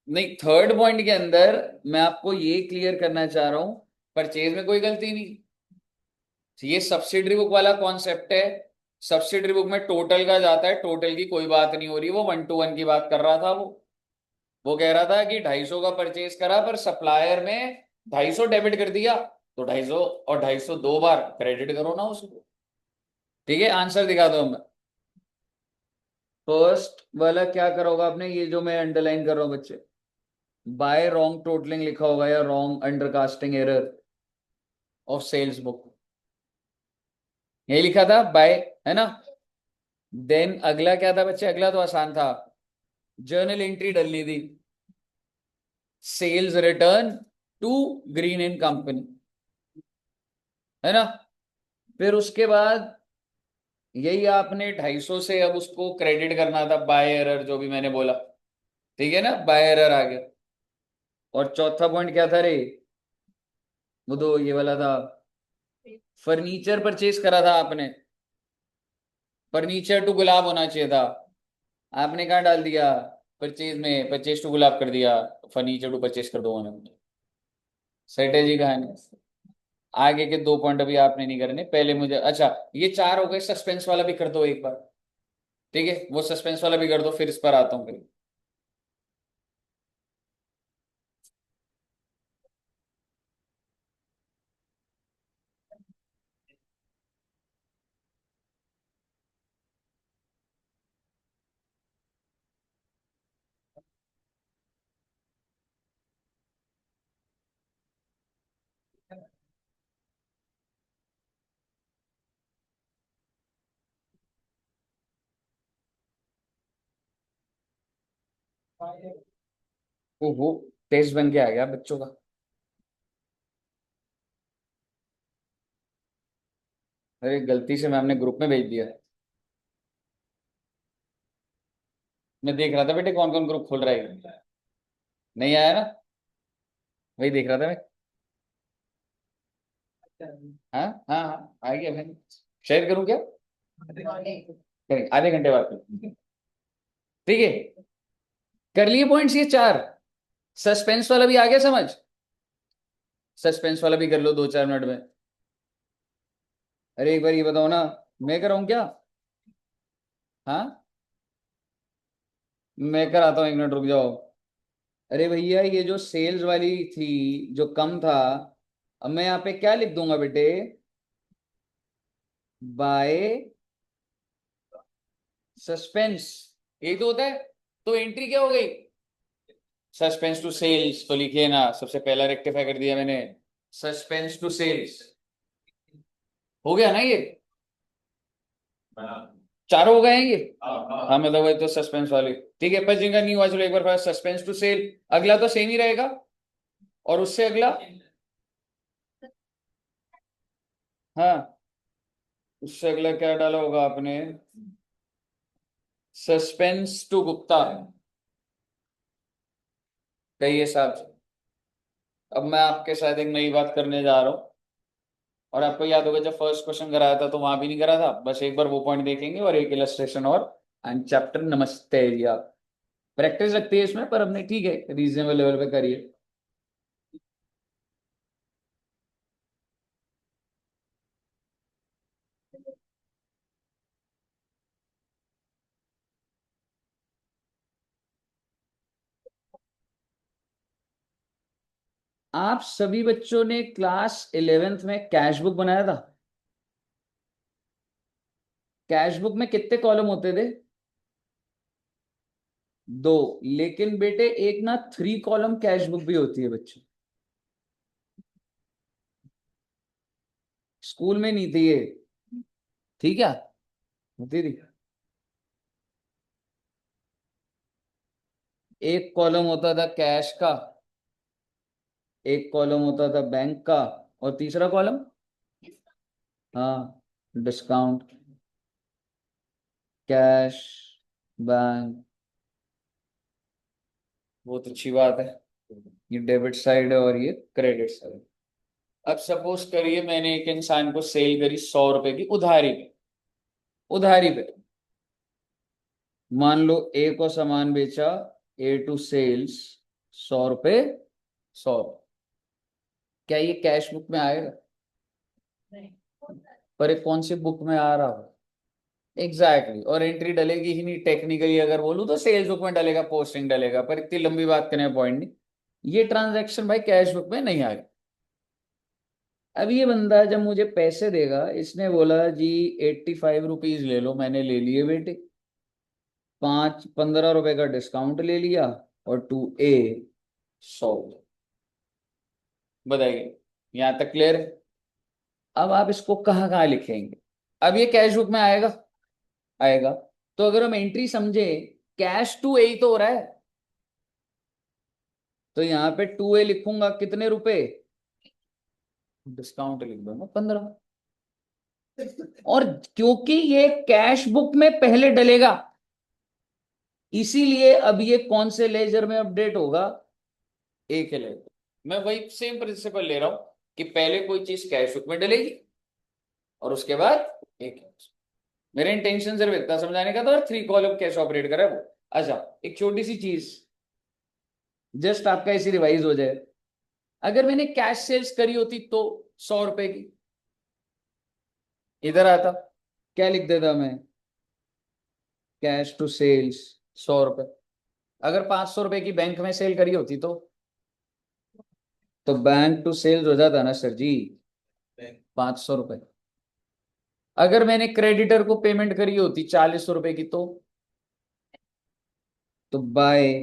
नहीं, थर्ड पॉइंट के अंदर मैं आपको ये क्लियर करना चाह रहा हूं, परचेज में कोई गलती नहीं। ये सब्सिडरी बुक वाला कॉन्सेप्ट है। सब्सिडरी बुक में टोटल का जाता है, टोटल की कोई बात नहीं हो रही, वो 1 to 1 की बात कर रहा था वो कह रहा था कि 250 का परचेज करा, पर सप्लायर में 250 डेबिट कर दिया, तो 250 और 250 2 बार क्रेडिट करो ना उसको। ठीक है, आंसर दिखा दो मैं। फर्स्ट वाला क्या करा होगा आपने, ये जो मैं अंडरलाइन कर रहा हूं बच्चे, बाय रॉन्ग टोटलिंग लिखा होगा या wrong undercasting error of sales book, यही लिखा था बाय, है ना। देन अगला क्या था बच्चे? अगला तो आसान था, जर्नल एंट्री डलनी थी, sales return to green and company, है ना। फिर उसके बाद यही आपने 250 से अब उसको क्रेडिट करना था, बाय एरर जो भी मैंने बोला। ठीक है ना, बाय एरर आ गया। और चौथा पॉइंट क्या था रे? वो तो ये वाला था, फर्नीचर परचेज करा था आपने, फर्नीचर टू गुलाब होना चाहिए था, आपने कहाँ डाल दिया? परचेज में परचेज टू गुलाब कर दिया, फर्नीचर टू परचेज कर दूंगा मैं। सेट है जी कहानी। आगे के 2 पॉइंट अभी आपने नहीं करने, पहले मुझे, अच्छा ये 4 हो गए, सस्पेंस वाला भी कर दो एक बार। ठीक है, वो सस्पेंस वाला भी कर दो, फिर इस पर आता हूँ फिर। वो टेस्ट बन के आ गया बच्चों का। अरे गलती से मैम ने ग्रुप में भेज दिया। मैं देख रहा था बेटे कौन कौन ग्रुप खोल रहा है। नहीं आया ना, वही देख रहा था मैं। हाँ हाँ हाँ आ गया मैं। शेयर करूँ क्या? करेंगे आधे घंटे बाद करेंगे। ठीक है, कर लिए पॉइंट्स ये चार। सस्पेंस वाला भी आ गया समझ? सस्पेंस वाला भी कर लो 2-4 मिनट में। अरे एक बार ये बताओ ना, मैं कराऊं क्या? हाँ, मैं कराता हूँ, 1 मिनट रुक जाओ। अरे भैया ये जो सेल्स वाली थी, जो कम था, अब मैं यहाँ पे क्या लिख दूंगा बेटे? बाय सस्पेंस, यही तो होता है। तो एंट्री क्या हो गई? सस्पेंस टू सेल्स तो लिखिए ना, सबसे पहला रेक्टिफाई कर दिया मैंने। सस्पेंस टू सेल्स हो गया ना ये? चारों हो गए हैं ये। हाँ मतलब वही तो सस्पेंस वाली। ठीक है, पर जिनका नहीं हुआ चलो एक बार सस्पेंस टू सेल, अगला तो सेम ही रहेगा, और उससे अगला। हाँ, उससे अगला क्या डाला होगा आपने? सस्पेंस टू गुप्ता, कहिए साहब। अब मैं आपके साथ एक नई बात करने जा रहा हूँ, और आपको याद होगा जब फर्स्ट क्वेश्चन कराया था तो वहां भी नहीं करा था, बस एक बार वो पॉइंट देखेंगे और एक इलस्ट्रेशन और एंड चैप्टर नमस्ते या। प्रैक्टिस लगती है इसमें, पर हमने ठीक है रीजनेबल लेवल पे करिए। आप सभी बच्चों ने क्लास 11th में कैश बुक बनाया था? कैश बुक में कितने कॉलम होते थे? दो। लेकिन बेटे एक ना 3 कॉलम कैश बुक भी होती है बच्चों। स्कूल में नहीं थी ये। ठीक है, होती थी। एक कॉलम होता था कैश का, एक कॉलम होता था बैंक का, और तीसरा कॉलम, हाँ, डिस्काउंट। कैश, बैंक, बहुत अच्छी बात है। ये डेबिट साइड है और ये क्रेडिट साइड। अब सपोज करिए मैंने एक इंसान को सेल करी 100 रुपए की उधारी पे। उधारी पे, मान लो ए को सामान बेचा, ए टू सेल्स 100 रुपए, 100। क्या ये कैश बुक में आएगा? पर ये कौन सी बुक में आ रहा हो? Exactly exactly. और एंट्री डलेगी ही नहीं, टेक्निकली अगर बोलूं तो सेल्स बुक में डलेगा, पोस्टिंग डलेगा, पर इतनी लंबी बात करने का पॉइंट नहीं। ये ट्रांजैक्शन भाई कैश बुक में नहीं आएगा। अब ये बंदा जब मुझे पैसे देगा, इसने बोला जी 85 रुपीज ले लो, मैंने ले लिए बेटे। 15 रुपए का डिस्काउंट ले लिया, और टू ए 100। बताइए, यहां तक क्लियर है? अब आप इसको कहाँ कहाँ लिखेंगे? अब ये कैश बुक में आएगा? आएगा। तो अगर हम एंट्री समझे, कैश टू ए तो हो रहा है, तो यहाँ पे 2A लिखूंगा, कितने रुपए? डिस्काउंट लिख दूंगा 15। और क्योंकि ये कैश बुक में पहले डलेगा, इसीलिए अब ये कौन से लेजर में अपडेट होगा? एक है लेजर। मैं वही सेम प्रिंसिपल ले रहा हूं कि पहले कोई चीज कैश बुक में डलेगी, और उसके बाद एक है। मेरा इंटेंशन सिर्फ इतना समझाने का था, और 3 कॉलम कैसे ऑपरेट करे वो। अच्छा, एक छोटी सी चीज, जस्ट आपका ऐसी रिवाइज हो जाए। अगर मैंने कैश सेल्स करी होती तो 100 रुपए की, इधर आता, क्या लिख देता मैं? कैश टू सेल्स 100 रुपए। अगर 500 रुपए की बैंक में सेल करी होती तो बैंक टू सेल्स हो जाता ना सर जी, 500 रुपए। अगर मैंने क्रेडिटर को पेमेंट करी होती 40 रुपए की, तो बाय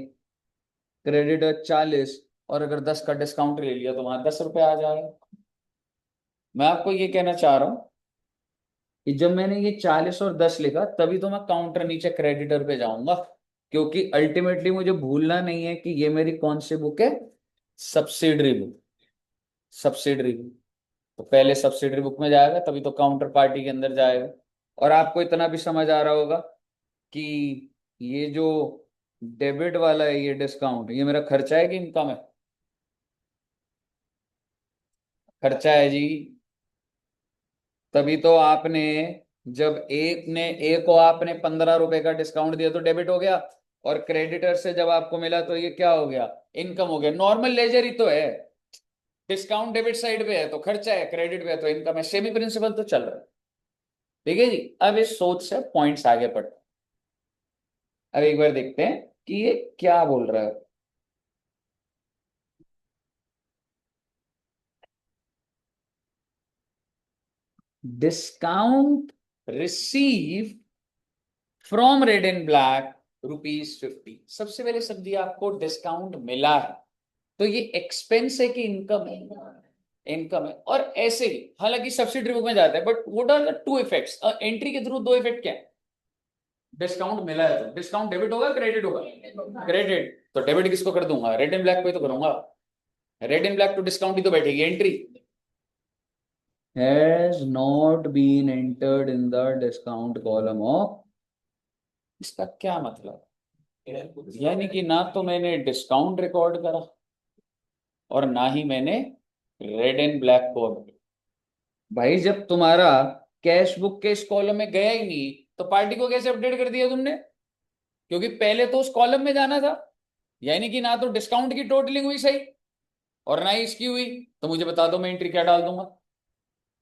क्रेडिटर 40, और अगर 10 का डिस्काउंट ले लिया तो वहां 10 रुपए आ जाएगा। मैं आपको ये कहना चाह रहा हूं कि जब मैंने ये 40 और 10 लिखा, तभी तो मैं काउंटर नीचे क्रेडिटर पे जाऊंगा। क्योंकि अल्टीमेटली मुझे भूलना नहीं है कि ये मेरी कौन सी बुक है, सब्सिडरी बुक। सब्सिडरी बुक, तो पहले सब्सिडरी बुक में जाएगा, तभी तो काउंटर पार्टी के अंदर जाएगा। और आपको इतना भी समझ आ रहा होगा कि ये जो डेबिट वाला है, ये डिस्काउंट, ये मेरा खर्चा है कि इनकम है? खर्चा है जी। तभी तो आपने, जब एक को आपने 15 रुपए का डिस्काउंट दिया तो डेबिट हो गया, और क्रेडिटर से जब आपको मिला तो ये क्या हो गया, इनकम हो गया। नॉर्मल लेजर ही तो है। डिस्काउंट डेबिट साइड पे है तो खर्चा है, क्रेडिट पे है तो इनकम है। सेमी प्रिंसिपल तो चल रहा है। ठीक है जी। अब इस सोच से पॉइंट्स आगे पढ़ते हैं। अब एक बार देखते हैं कि ये क्या बोल रहा है। Discount receive from red and black ₹50। सबसे पहले सब दिया आपको डिस्काउंट मिला है, तो ये एक्सपेंस है कि इनकम है? इनकम है। और ऐसे ही हालांकि सब्सिडी बुक में जाता है, but what are the two effects entry के थ्रू? दो इफेक्ट क्या है? डिस्काउंट मिला है तो डिस्काउंट डेबिट होगा, क्रेडिट होगा? क्रेडिट। तो डेबिट किसको कर दूंगा? रेड एंड ब्लैक को ही तो करूंगा। Red and black to discount ही तो बैठेगी entry. Has not been entered in the discount column of. इसका क्या मतलब? यानी कि ना तो मैंने डिस्काउंट रिकॉर्ड करा, और ना ही मैंने रेड एंड ब्लैक को। भाई जब तुम्हारा कैश बुक के इस कॉलम में गया ही नहीं, तो पार्टी को कैसे अपडेट कर दिया तुमने? क्योंकि पहले तो उस कॉलम में जाना था। यानी कि ना तो डिस्काउंट की टोटलिंग हुई सही, और ना ही इसकी हुई। तो मुझे बता दो मैं एंट्री क्या डाल दूंगा?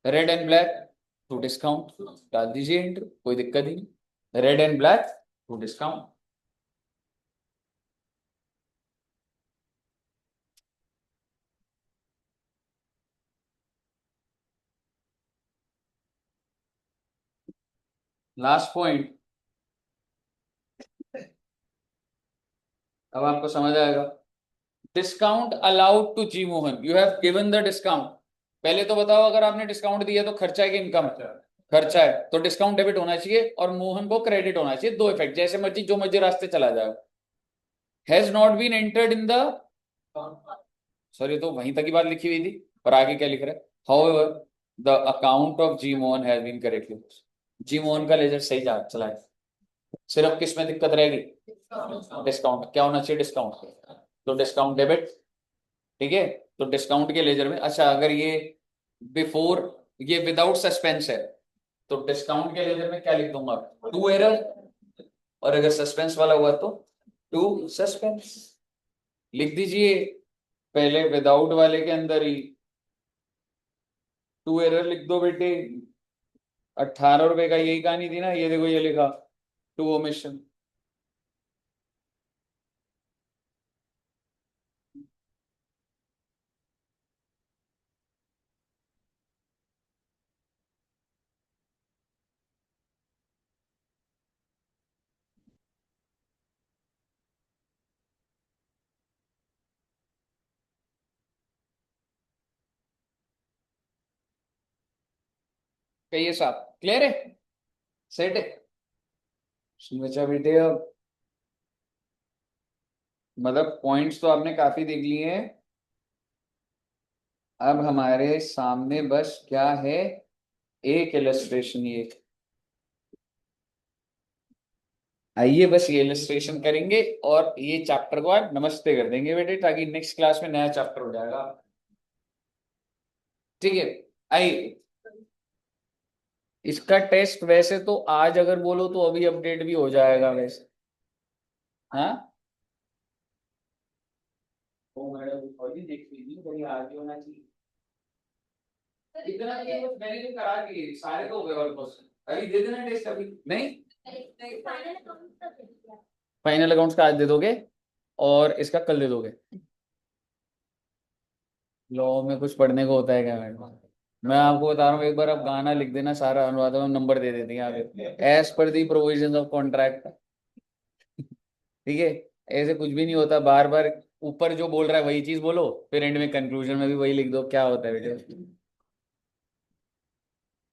Red and black to discount डाल दीजिए एंट्री, कोई दिक्कत ही नहीं। Red and black to discount. Last point, अब आपको समझ आएगा। Discount allowed to G Mohan, you have given the discount. पहले तो बताओ, अगर आपने डिस्काउंट दिया तो खर्चा है कि इनकम है? खर्चा है, तो डिस्काउंट डेबिट होना चाहिए और मोहन को क्रेडिट होना चाहिए। दो इफेक्ट, जैसे मर्जी जो मर्जी रास्ते चला जाए। Has not been entered in the, sorry तो वहीं तक की बात लिखी हुई थी, और आगे क्या लिख रहा है? However the account of G Mohan has been correctly. G Mohan का लेजर सही जा चला है। सिर्फ किस में दिक्कत रहेगी? डिस्काउंट। क्या होना चाहिए? डिस्काउंट। तो डिस्काउंट डेबिट। ठीक है। तो डिस्काउंट के लेजर में, अच्छा अगर ये बिफोर, ये विदाउट सस्पेंस है, तो डिस्काउंट के लेजर में क्या लिख दूंगा? To error. और अगर सस्पेंस वाला हुआ तो टू सस्पेंस। लिख दीजिए पहले विदाउट वाले के अंदर ही टू एरर लिख दो बेटे। 18 रुपए का यही कहानी थी ना, ये देखो ये लिखा, टू ओमिशन। कहिए साहब, क्लियर है? सेट है? बचा बेटे अब, मतलब पॉइंट्स तो आपने काफी देख लिए हैं। अब हमारे सामने बस क्या है, एक इलस्ट्रेशन। ये आइए बस ये इलस्ट्रेशन करेंगे, और ये चैप्टर को आज नमस्ते कर देंगे बेटे, ताकि नेक्स्ट क्लास में नया चैप्टर हो जाएगा। ठीक है। आइए, इसका टेस्ट वैसे तो आज अगर बोलो तो अभी अपडेट भी हो जाएगा वैसे। हाँ, ओ मैडम अभी देख लीजिए, कहीं आगे होना चाहिए। इतना ये बस मैंने जो करा दिए सारे तो हो गए ऑलमोस्ट। अभी दे देना टेस्ट अभी नहीं? फाइनल अकाउंट्स का आज दे दोगे, और इसका कल दे दोगे? लॉ में कुछ पढ़ने को होता है क्या मैडम? मैं आपको बता रहा हूँ, एक बार आप गाना लिख देना सारा, अनुवाद में नंबर दे देते हैं आगे, as per the provision of contract. ठीक है। ऐसे कुछ भी नहीं होता, बार बार ऊपर जो बोल रहा है वही चीज बोलो, फिर एंड में कंक्लूजन में भी वही लिख दो, क्या होता है बेटे?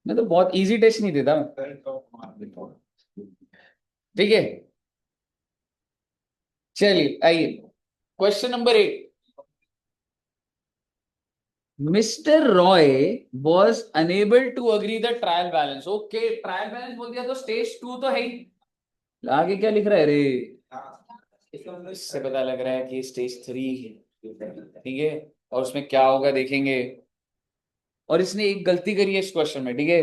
मैं तो बहुत इजी टेस्ट नहीं देता मैं। ठीक है। चलिए आइए, question number 8। Mister Roy was unable to agree the trial balance. Okay, trial balance बोल दिया तो स्टेज 2 तो है ही। आगे क्या लिख रहा है रे? इससे पता लग रहा है कि स्टेज 3 है, ठीक है। और उसमें क्या होगा देखेंगे। और इसने एक गलती करी है इस क्वेश्चन में, ठीक है।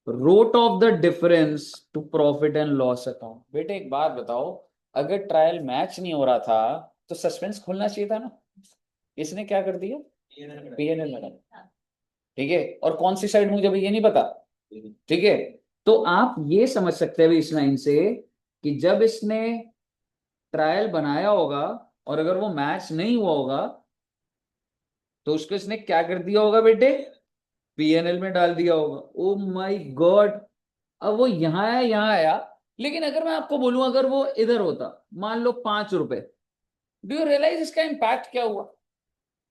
Wrote off the difference to profit and loss account. बेटे एक बात बताओ, अगर ट्रायल मैच नहीं हो रहा था तो सस्पेंस खोलना चाहिए था ना। इसने क्या कर दिया? पीएनएल में। ठीक है, और कौन सी साइड मुझे अभी ये नहीं पता, ठीक है। तो आप ये समझ सकते हैं इस लाइन से कि जब इसने ट्रायल बनाया होगा और अगर वो मैच नहीं हुआ होगा तो उसको इसने क्या कर दिया होगा बेटे? पीएनएल में डाल दिया होगा। Oh my God. अब वो यहां आया, यहां आया। लेकिन अगर मैं आपको बोलूं अगर वो इधर होता, मान लो 5 रुपए, डू यू रियलाइज इसका इंपैक्ट क्या हुआ?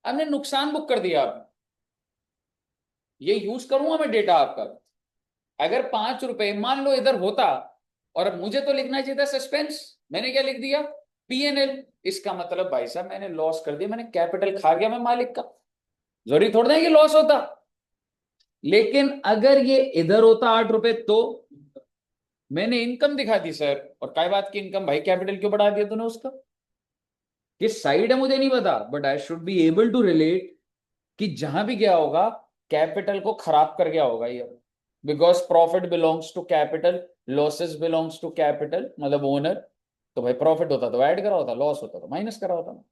आपने नुकसान बुक कर दिया आपने। ये यूज करूंगा मैं डेटा आपका। अगर 5 रुपए मान लो इधर होता, और अब मुझे तो लिखना चाहिए था सस्पेंस, मैंने क्या लिख दिया? पीएनएल। इसका मतलब भाई साहब मैंने लॉस कर दिया, मैंने कैपिटल खा गया मैं मालिक का। जरूरी थोड़ा है कि लॉस होता। लेकिन अगर ये इधर होता 8 रुपए तो मैंने इनकम दिखा दी सर। और काय बात की इनकम भाई? कैपिटल क्यों बढ़ा दिया तूने उसका? किस साइड है मुझे नहीं पता, but I should be able to relate कि जहां भी गया होगा कैपिटल को खराब कर गया होगा ये। Because profit belongs to capital, losses belongs to capital, मतलब ओनर। तो भाई प्रॉफिट होता तो ऐड करा होता, लॉस होता तो माइनस करा होता।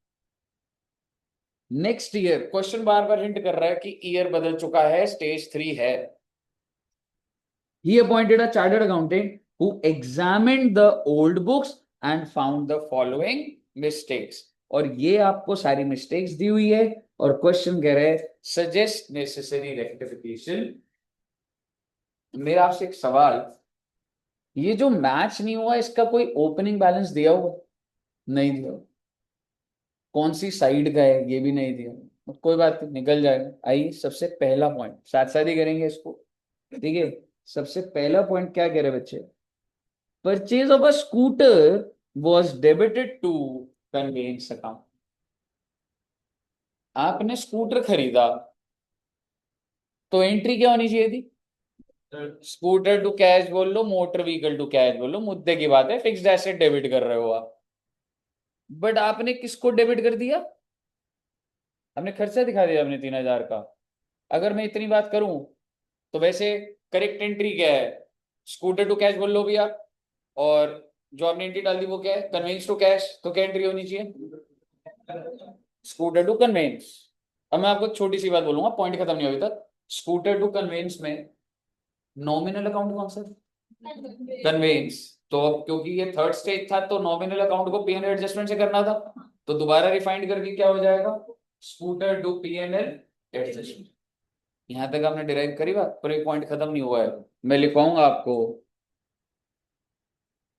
नेक्स्ट ईयर, क्वेश्चन बार बार हिंट कर रहा है कि ईयर बदल चुका है, स्टेज 3 है। He appointed a chartered accountant who examined the old books and found the following mistakes। और ये आपको सारी मिस्टेक्स दी हुई है और क्वेश्चन कह रहे हैं सजेस्ट नेसेसरी रेक्टिफिकेशन। मेरा आपसे एक सवाल, ये जो मैच नहीं हुआ इसका कोई ओपनिंग बैलेंस दिया हुआ? नहीं दिया। कौन सी साइड का है ये भी नहीं दिया। कोई बात नहीं, निकल जाएगा। आइए सबसे पहला पॉइंट, साथ साथ ही करेंगे इसको, ठीक है। सबसे पहला पॉइंट क्या कह रहे हैं बच्चे? Purchase of a scooter was debited to conveyance account। आपने स्कूटर खरीदा तो एंट्री क्या होनी चाहिए थी? स्कूटर टू कैश बोल लो, मोटर व्हीकल टू कैश बोल लो, मुद्दे की बात है, फिक्स्ड एसेट डेबिट कर रहे हो आप। बट आपने किसको डेबिट कर दिया? हमने खर्चा दिखा दिया आपने 3,000 का। अगर मैं इतनी बात करूं तो वैसे करेक्ट एंट्री क्या है? स्कूटर टू कैश बोल लो भैया। और जो आपने एंट्री डाल दी वो क्या है? Conveyance to cash. तो क्या एंट्री होनी चाहिए? Scooter to conveyance. अब मैं आपको एक छोटी सी बात बोलूंगा, पॉइंट खत्म नहीं हो अभी तक। स्कूटर टू कन्वेंस में नॉमिनल अकाउंट कौन सा? कन्वेंस। तो अब क्योंकि ये थर्ड स्टेज था तो नॉमिनल अकाउंट को पीएनएल एडजस्टमेंट से करना था। तो दोबारा रिफाइंड करके क्या हो जाएगा? Scooter to PNL adjustment. यहां तक आपने डिराइव करी बात, पर एक पॉइंट खत्म नहीं हुआ है। मैं लिखवाऊंगा आपको।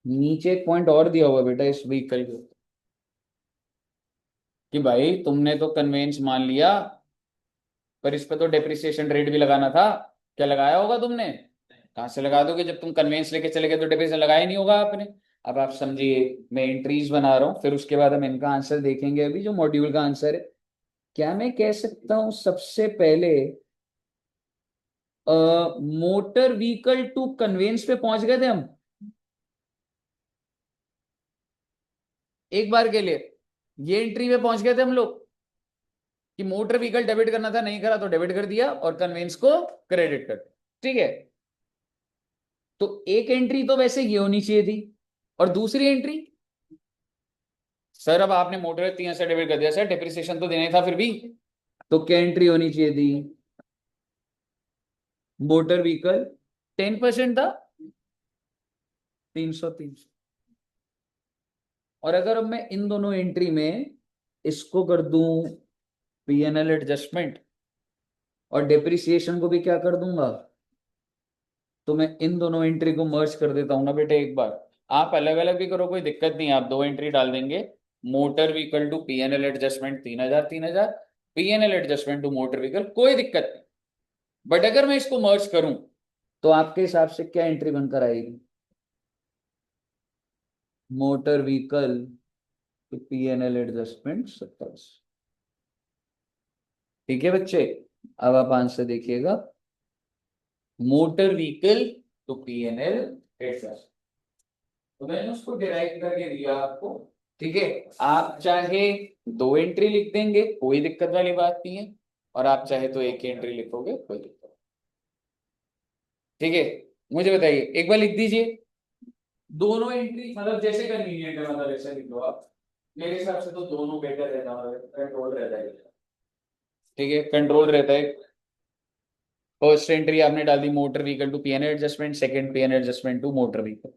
नीचे एक पॉइंट और दिया हुआ है बेटा इस व्हीकल के, कि भाई तुमने तो कन्वेंस मान लिया पर इस पे तो डेप्रिसिएशन रेट भी लगाना था। क्या लगाया होगा तुमने? कहां से लगा दोगे जब तुम कन्वेंस लेके चले गए तो डेप्रिसिएशन लगाया ही नहीं होगा आपने। अब आप समझिए, मैं एंट्रीज बना रहा हूं, फिर उसके बाद हम इनका आंसर देखेंगे। अभी जो मॉड्यूल का आंसर है, क्या मैं कह सकता हूं सबसे पहले मोटर व्हीकल टू कन्वेंस पे पहुंच गए थे हम एक बार के लिए। ये एंट्री पे पहुंच गए थे हम लोग कि मोटर व्हीकल डेबिट करना था, नहीं करा तो डेबिट कर दिया और कन्वेंस को क्रेडिट कर दिया, ठीक है। तो एक एंट्री तो वैसे ये होनी चाहिए थी। और दूसरी एंट्री, सर अब आपने मोटर 3 से डेबिट कर दिया सर, डेप्रिसिएशन तो देना ही था फिर भी। तो क्या एंट्री होनी चाहिए थी? मोटर व्हीकल 10% था, 300 300। और अगर अब मैं इन दोनों एंट्री में इसको कर दूं पीएनएल एडजस्टमेंट और डेप्रिसिएशन को भी क्या कर दूंगा, तो मैं इन दोनों एंट्री को मर्ज कर देता हूं ना बेटे एक बार। आप अलग अलग भी करो कोई दिक्कत नहीं है, आप दो एंट्री डाल देंगे। Motor vehicle to PNL adjustment 3,000 3,000, PNL adjustment to motor vehicle, कोई दिक्कत नहीं। बट अगर मैं इसको मर्ज करूं तो आपके हिसाब से क्या एंट्री बनकर आएगी? मोटर व्हीकल तो P&L एडजस्टमेंट 27। ठीक है बच्चे, अब आप आंसर देखिएगा, motor vehicle to P&L adjust. तो मैंने उसको डिराइव करके दिया आपको। ठीक है, आप चाहे दो एंट्री लिख देंगे, कोई दिक्कत वाली बात नहीं है, और आप चाहे तो एक एंट्री लिखोगे, कोई दिक्कत नहीं। ठीक है, मुझे बताइए, एक बार लिख दीजिए दोनों एंट्री, मतलब जैसे कन्वीनियंट है, मतलब ऐसे लिख लो आप। मेरे हिसाब से तो दोनों बेटर रहता है, कंट्रोल रहता है। ठीक है, कंट्रोल रहता है। फर्स्ट एंट्री आपने डाल दी motor vehicle to P&L adjustment, second P&L adjustment to motor vehicle.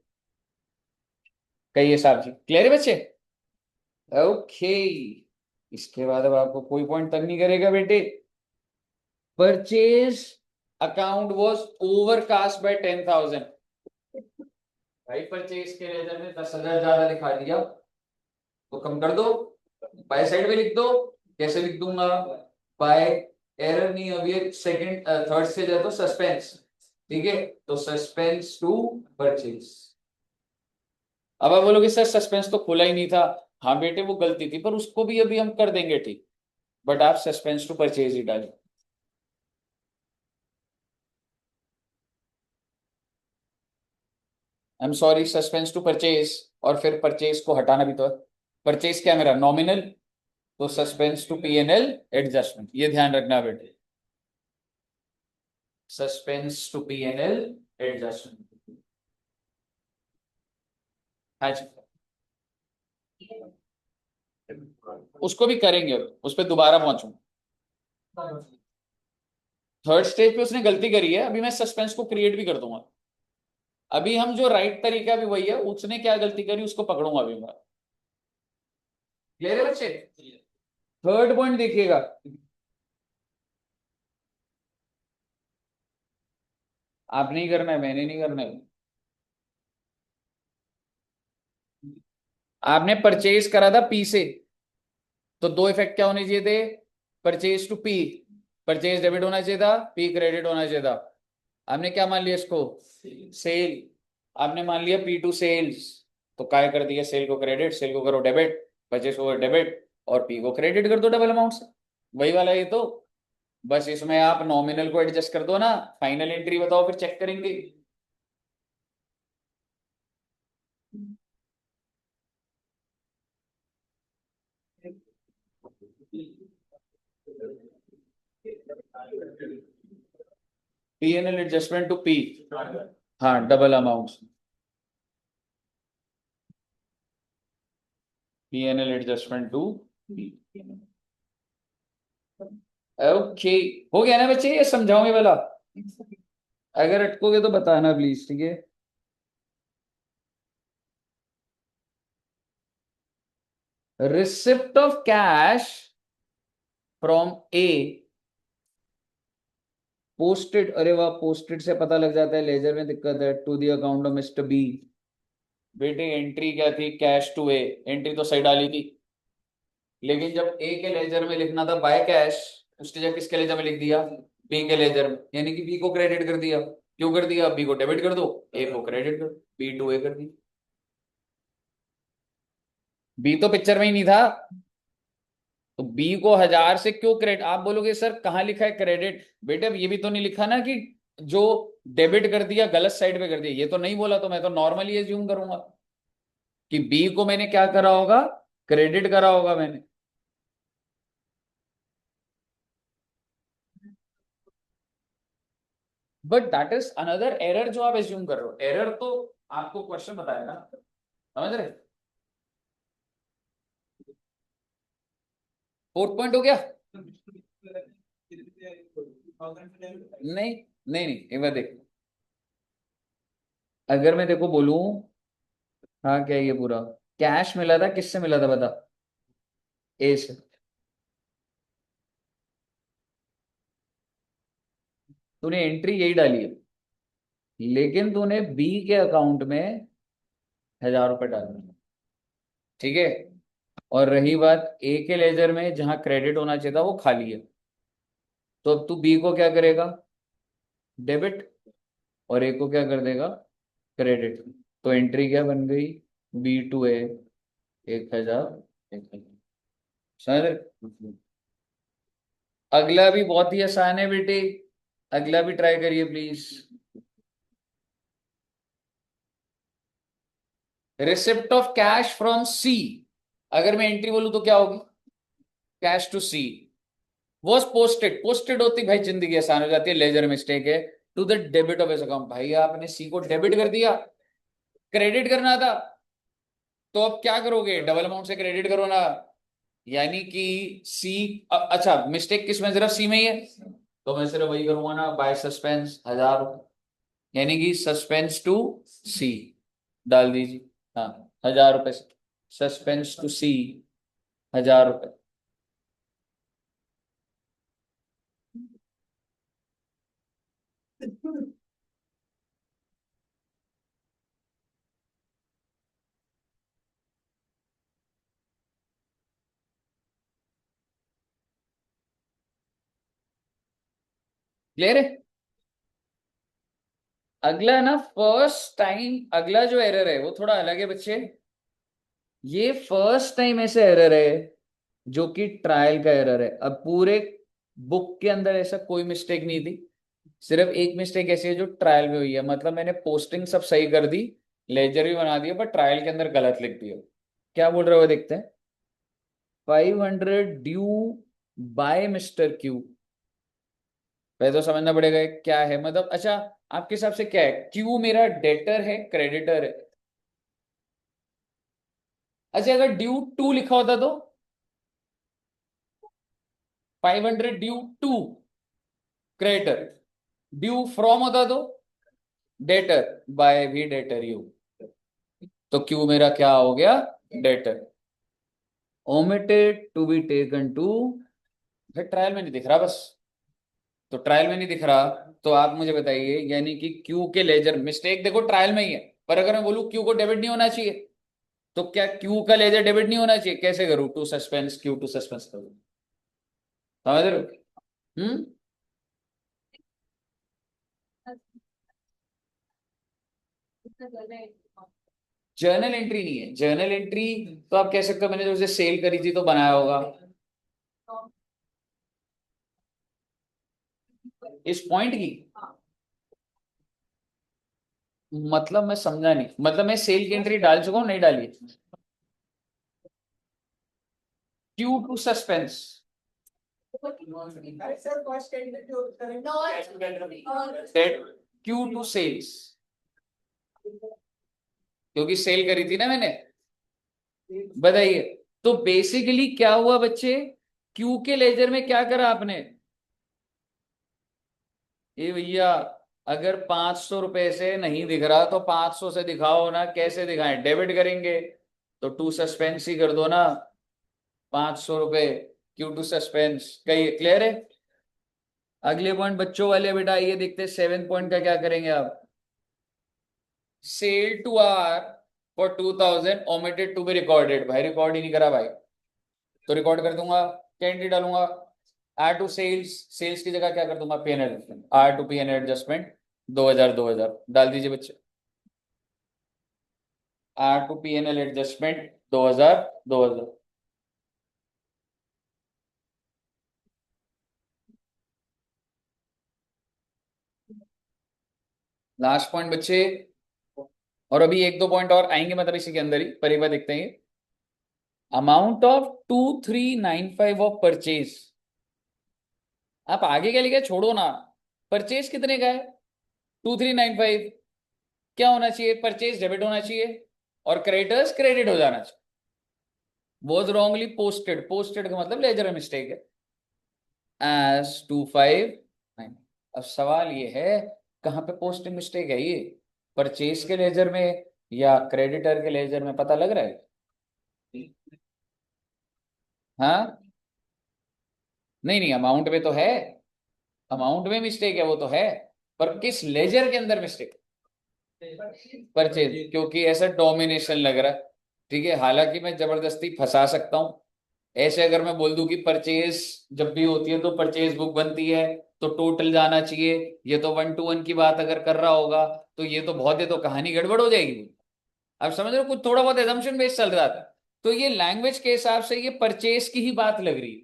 कहिए साहब जी, क्लियर है बच्चे? ओके, इसके बाद अब आपको कोई पॉइंट तक नहीं करेगा बेटे। Purchase account was overcast bye 10,000। भाई परचेज के लेजर में 10,000 ज्यादा दिखा दिया, तो कम कर दो, बाय साइड में लिख दो। कैसे लिख दूंगा? बाय एरर नहीं, अभी सेकंड थर्ड से जाए तो सस्पेंस। ठीक है, तो सस्पेंस टू परचेज। अब आप बोलोगे सर सस्पेंस तो खुला ही नहीं था। हाँ बेटे वो गलती थी, पर उसको भी अभी हम कर देंगे ठीक, बट आप सस्पेंस टू परचेज ही डालें। I am sorry, suspense to purchase, और फिर परचेज को हटाना भी तो है। परचेज क्या मेरा नॉमिनल, तो सस्पेंस टू P&L एडजस्टमेंट, ये ध्यान रखना बेटे, सस्पेंस टू P&L एडजस्टमेंट। हाँ जी, उसको भी करेंगे, उस पर दोबारा पहुंचूंगा। थर्ड स्टेज पे उसने गलती करी है, अभी मैं सस्पेंस को क्रिएट भी कर दूंगा। अभी हम जो राइट तरीका भी वही है, उसने क्या गलती करी उसको पकड़ूंगा अभी मैं। क्लियर है बच्चे? थर्ड पॉइंट देखिएगा, आप नहीं करना है, मैंने नहीं करना है। आपने परचेज करा था P से, तो दो इफेक्ट क्या होने चाहिए थे? Purchase to P, purchase debit होना चाहिए था, P क्रेडिट होना चाहिए था। आपने क्या मान लिया इसको? सेल। आपने मान लिया P टू सेल्स, तो काय कर दिया सेल को क्रेडिट, सेल को करो डेबिट, परचेज को डेबिट, और P को क्रेडिट कर दो डबल अमाउंट से। वही वाला ये तो, बस इसमें आप नॉमिनल को एडजस्ट कर दो ना। फाइनल एंट्री बताओ, फिर चेक करेंगे। P&L एडजस्टमेंट टू P, हाँ double amount. P&L adjustment to P। Okay, हो गया ना बच्चे, ये समझाऊं ये वाला? अगर अटकोगे तो बताना प्लीज, ठीक है? Receipt of cash from A, posted, अरे वाह, पोस्टेड से पता लग जाता है लेजर में दिक्कत है, to the account of mister B. बेटे एंट्री क्या थी? कैश टू ए, एंट्री तो सही डाली थी, लेकिन जब ए के लेजर में लिखना था बाय कैश, उसने जब किसके लेजर में लिख दिया? बी के लेजर में, यानी कि बी को क्रेडिट कर दिया। क्यों कर दिया? बी को डेबिट कर दो, ए को क्रेडिट कर, बी टू ए कर दी। बी तो पिक्चर में ही नहीं था, तो बी को 1,000 से क्यों क्रेडिट? आप बोलोगे सर कहाँ लिखा है क्रेडिट? बेटे अब ये भी तो नहीं लिखा ना कि जो डेबिट कर दिया गलत साइड पे कर दिया, ये तो नहीं बोला, तो मैं तो नॉर्मली एज्यूम करूंगा कि बी को मैंने क्या करा होगा? क्रेडिट करा होगा मैंने। But that is another error जो आप एज्यूम कर रहे हो। एरर तो आपको क्वेश्चन बताएगा, समझ रहे? फोर्थ पॉइंट हो गया? नहीं नहीं नहीं, एक बार देख, अगर मैं देखो बोलूं, हाँ क्या ये पूरा कैश मिला था, किससे मिला था बता? ए से। तूने एंट्री यही डाली है, लेकिन तूने बी के अकाउंट में 1,000 रुपए डालने, ठीक है? और रही बात ए के लेजर में, जहां क्रेडिट होना चाहिए था वो खाली है, तो अब तू बी को क्या करेगा? डेबिट, और ए को क्या कर देगा? क्रेडिट। तो एंट्री क्या बन गई? B टू ए 1,000, समझ रहे? अगला भी बहुत ही आसान है बेटे, अगला भी ट्राई करिए please. Receipt of cash from C, अगर मैं एंट्री बोलूं तो क्या होगी? Cash to C was posted, posted होती भाई जिंदगी आसान हो जाती है, लेजर मिस्टेक है, to the debit of S account. भाई आपने सी को डेबिट कर दिया, क्रेडिट करना था, तो अब क्या करोगे? डबल अमाउंट से क्रेडिट करो ना। यानी कि सी, अच्छा मिस्टेक किस में? सिर्फ सी में ही है, तो मैं सिर्फ वही करूंगा ना, बाय सस्पेंस 1000, यानी कि सस्पेंस टू सी डाल दीजिए। हाँ, 1000 रुपए सस्पेंस टू सी, 1000 रुपए। क्लियर है? अगला ना फर्स्ट टाइम, अगला जो एरर है वो थोड़ा अलग है बच्चे। ये फर्स्ट टाइम ऐसे एरर है जो कि ट्रायल का एरर है। अब पूरे बुक के अंदर ऐसा कोई मिस्टेक नहीं थी, सिर्फ एक मिस्टेक ऐसी है जो ट्रायल में हुई है। मतलब मैंने पोस्टिंग सब सही कर दी, लेजर भी बना दिया, पर ट्रायल के अंदर गलत लिख दिया। क्या बोल रहे हो देखते हैं। 500 ड्यू बाय मिस्टर क्यू, पहले तो समझना पड़ेगा ये क्या है। मतलब अच्छा, आपके हिसाब से क्या है? क्यू मेरा डेटर है, क्रेडिटर है? अच्छा, अगर ड्यू टू लिखा होता तो 500 due to creditor, due from होता तो डेटर, बाय भी डेटर यू, तो क्यू मेरा क्या हो गया? Debtor. Omitted to be taken to, फिर ट्रायल में नहीं दिख रहा बस, तो ट्रायल में नहीं दिख रहा, तो आप मुझे बताइए, यानी कि क्यू के लेजर मिस्टेक देखो ट्रायल में ही है, पर अगर मैं बोलूं क्यू को डेबिट नहीं होना चाहिए, तो क्या क्यू का लेजर डेबिट नहीं होना चाहिए? कैसे करूं? To suspense Q to suspense करूं, समझ रहे हो? हम्म। जर्नल एंट्री नहीं है, जर्नल एंट्री तो आप कह सकते हो मैंने जो उसे सेल करी थी तो बनाया होगा। इस पॉइंट की मतलब मैं समझा नहीं, मतलब मैं सेल की एंट्री डाल चुका हूं, नहीं डाली? Q to suspense, Q to sales, क्योंकि सेल करी थी ना मैंने। बताइए, तो बेसिकली क्या हुआ बच्चे? क्यू के लेजर में क्या करा आपने? ये भैया, अगर 500 रुपए से नहीं दिख रहा तो 500 से दिखाओ ना, कैसे दिखाएं? डेबिट करेंगे तो टू सस्पेंस ही कर दो ना, 500 रुपए, क्यू टू सस्पेंस। कही क्लियर है? अगले पॉइंट बच्चों वाले बेटा, ये देखते हैं 7 पॉइंट का क्या करेंगे आप। Sale to R for 2000 omitted to be recorded, भाई रिकॉर्ड ही नहीं करा भाई, तो रिकॉर्ड कर दूंगा, क्या एंट्री डालूंगा? आर टू सेल्स, सेल्स की जगह क्या कर दूंगा? P N adjustment, R to P N adjustment 2000 2000 डाल दीजिए बच्चे। R to P N L adjustment 2000 2000। Last point बच्चे, और अभी एक दो पॉइंट और आएंगे, मतलब इसी के अंदर ही, पर एक बार देखते हैं। अमाउंट ऑफ 2395 ऑफ परचेज, आप आगे क्या लिखा छोड़ो ना, परचेज कितने का है? 2395, क्या होना चाहिए? परचेज डेबिट होना चाहिए और क्रेडिटर्स क्रेडिट हो जाना चाहिए। वॉज रॉन्गली पोस्टेड, पोस्टेड का मतलब लेजर मिस्टेक है, एज 259। अब सवाल ये है, कहाँ पे पोस्टिंग मिस्टेक है? ये परचेज के लेजर में या क्रेडिटर के लेजर में, पता लग रहा है? हाँ, नहीं नहीं, अमाउंट में तो है, अमाउंट में मिस्टेक है वो तो है, पर किस लेजर के अंदर मिस्टेक? परचेज, क्योंकि ऐसा डोमिनेशन लग रहा है। ठीक है, हालांकि मैं जबरदस्ती फंसा सकता हूं, ऐसे अगर मैं बोल दूं कि परचेज जब भी होती है तो परचेज बुक बनती है, तो टोटल जाना चाहिए, ये तो 1 to 1 की बात अगर कर रहा होगा, तो ये तो बहुत है, तो कहानी गड़बड़ हो जाएगी। अब समझ रहे हो, कुछ थोड़ा बहुत एजम्पशन बेस चल रहा था, तो ये लैंग्वेज के हिसाब से ये परचेस की ही बात लग रही है।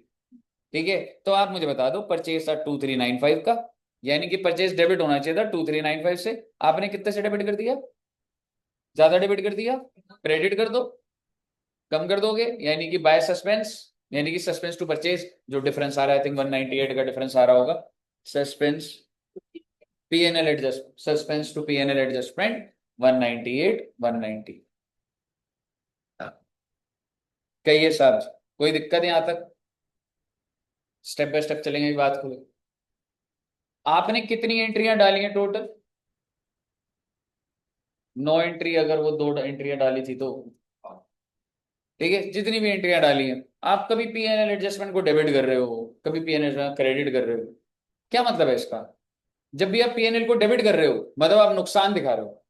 ठीक है, तो आप मुझे बता दो, परचेस था 2395 का, यानी कि परचेस डेबिट होना चाहिए था 2395 से, आपने कितने से डेबिट कर दिया? ज्यादा डेबिट कर दिया, क्रेडिट कर दो, कम कर दोगे, यानी कि बाय सस्पेंस, यानी कि सस्पेंस टू परचेज जो डिफरेंस आ रहा है, आई थिंक 198 का डिफरेंस आ रहा होगा, suspense PNL adjust, suspense to PNL adjustment 198 190। कहिए साहब, कोई दिक्कत है यहां तक? स्टेप बाय स्टेप चलेंगे बात को। आपने कितनी एंट्रियां डाली हैं टोटल? 9 एंट्री, अगर वो 2 एंट्रियां डाली थी तो, ठीक है, जितनी भी एंट्रियां डाली हैं, आप कभी पीएनएल एडजस्टमेंट को डेबिट कर रहे हो, कभी पीएनएल क्रेडिट कर रहे हो, क्या मतलब है इसका? जब भी आप पीएनएल को डेबिट कर रहे हो मतलब आप नुकसान दिखा रहे हो,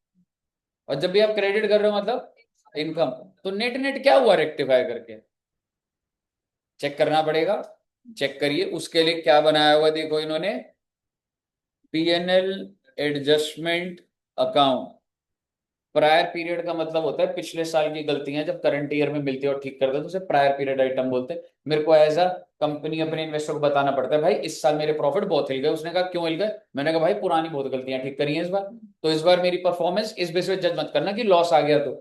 और जब भी आप क्रेडिट कर रहे हो मतलब इनकम। तो नेट नेट क्या हुआ रेक्टिफाई करके? चेक करना पड़ेगा, चेक करिए। उसके लिए क्या बनाया हुआ देखो इन्होंने, PNL adjustment account. Prior period का मतलब होता है पिछले साल की गलतियां जब करंट ईयर में मिलती है और ठीक करते हैं तो उसे प्रायर पीरियड आइटम बोलते हैं। मेरे को एज अ कंपनी अपने इन्वेस्टर को बताना पड़ता है, भाई इस साल मेरे प्रॉफिट बहुत हिल गए। उसने कहा क्यों हिल गए? मैंने कहा भाई पुरानी बहुत गलतियां ठीक करी हैं इस बार, तो इस बार मेरी परफॉर्मेंस इस बेस पे जज मत करना कि लॉस आ गया, तो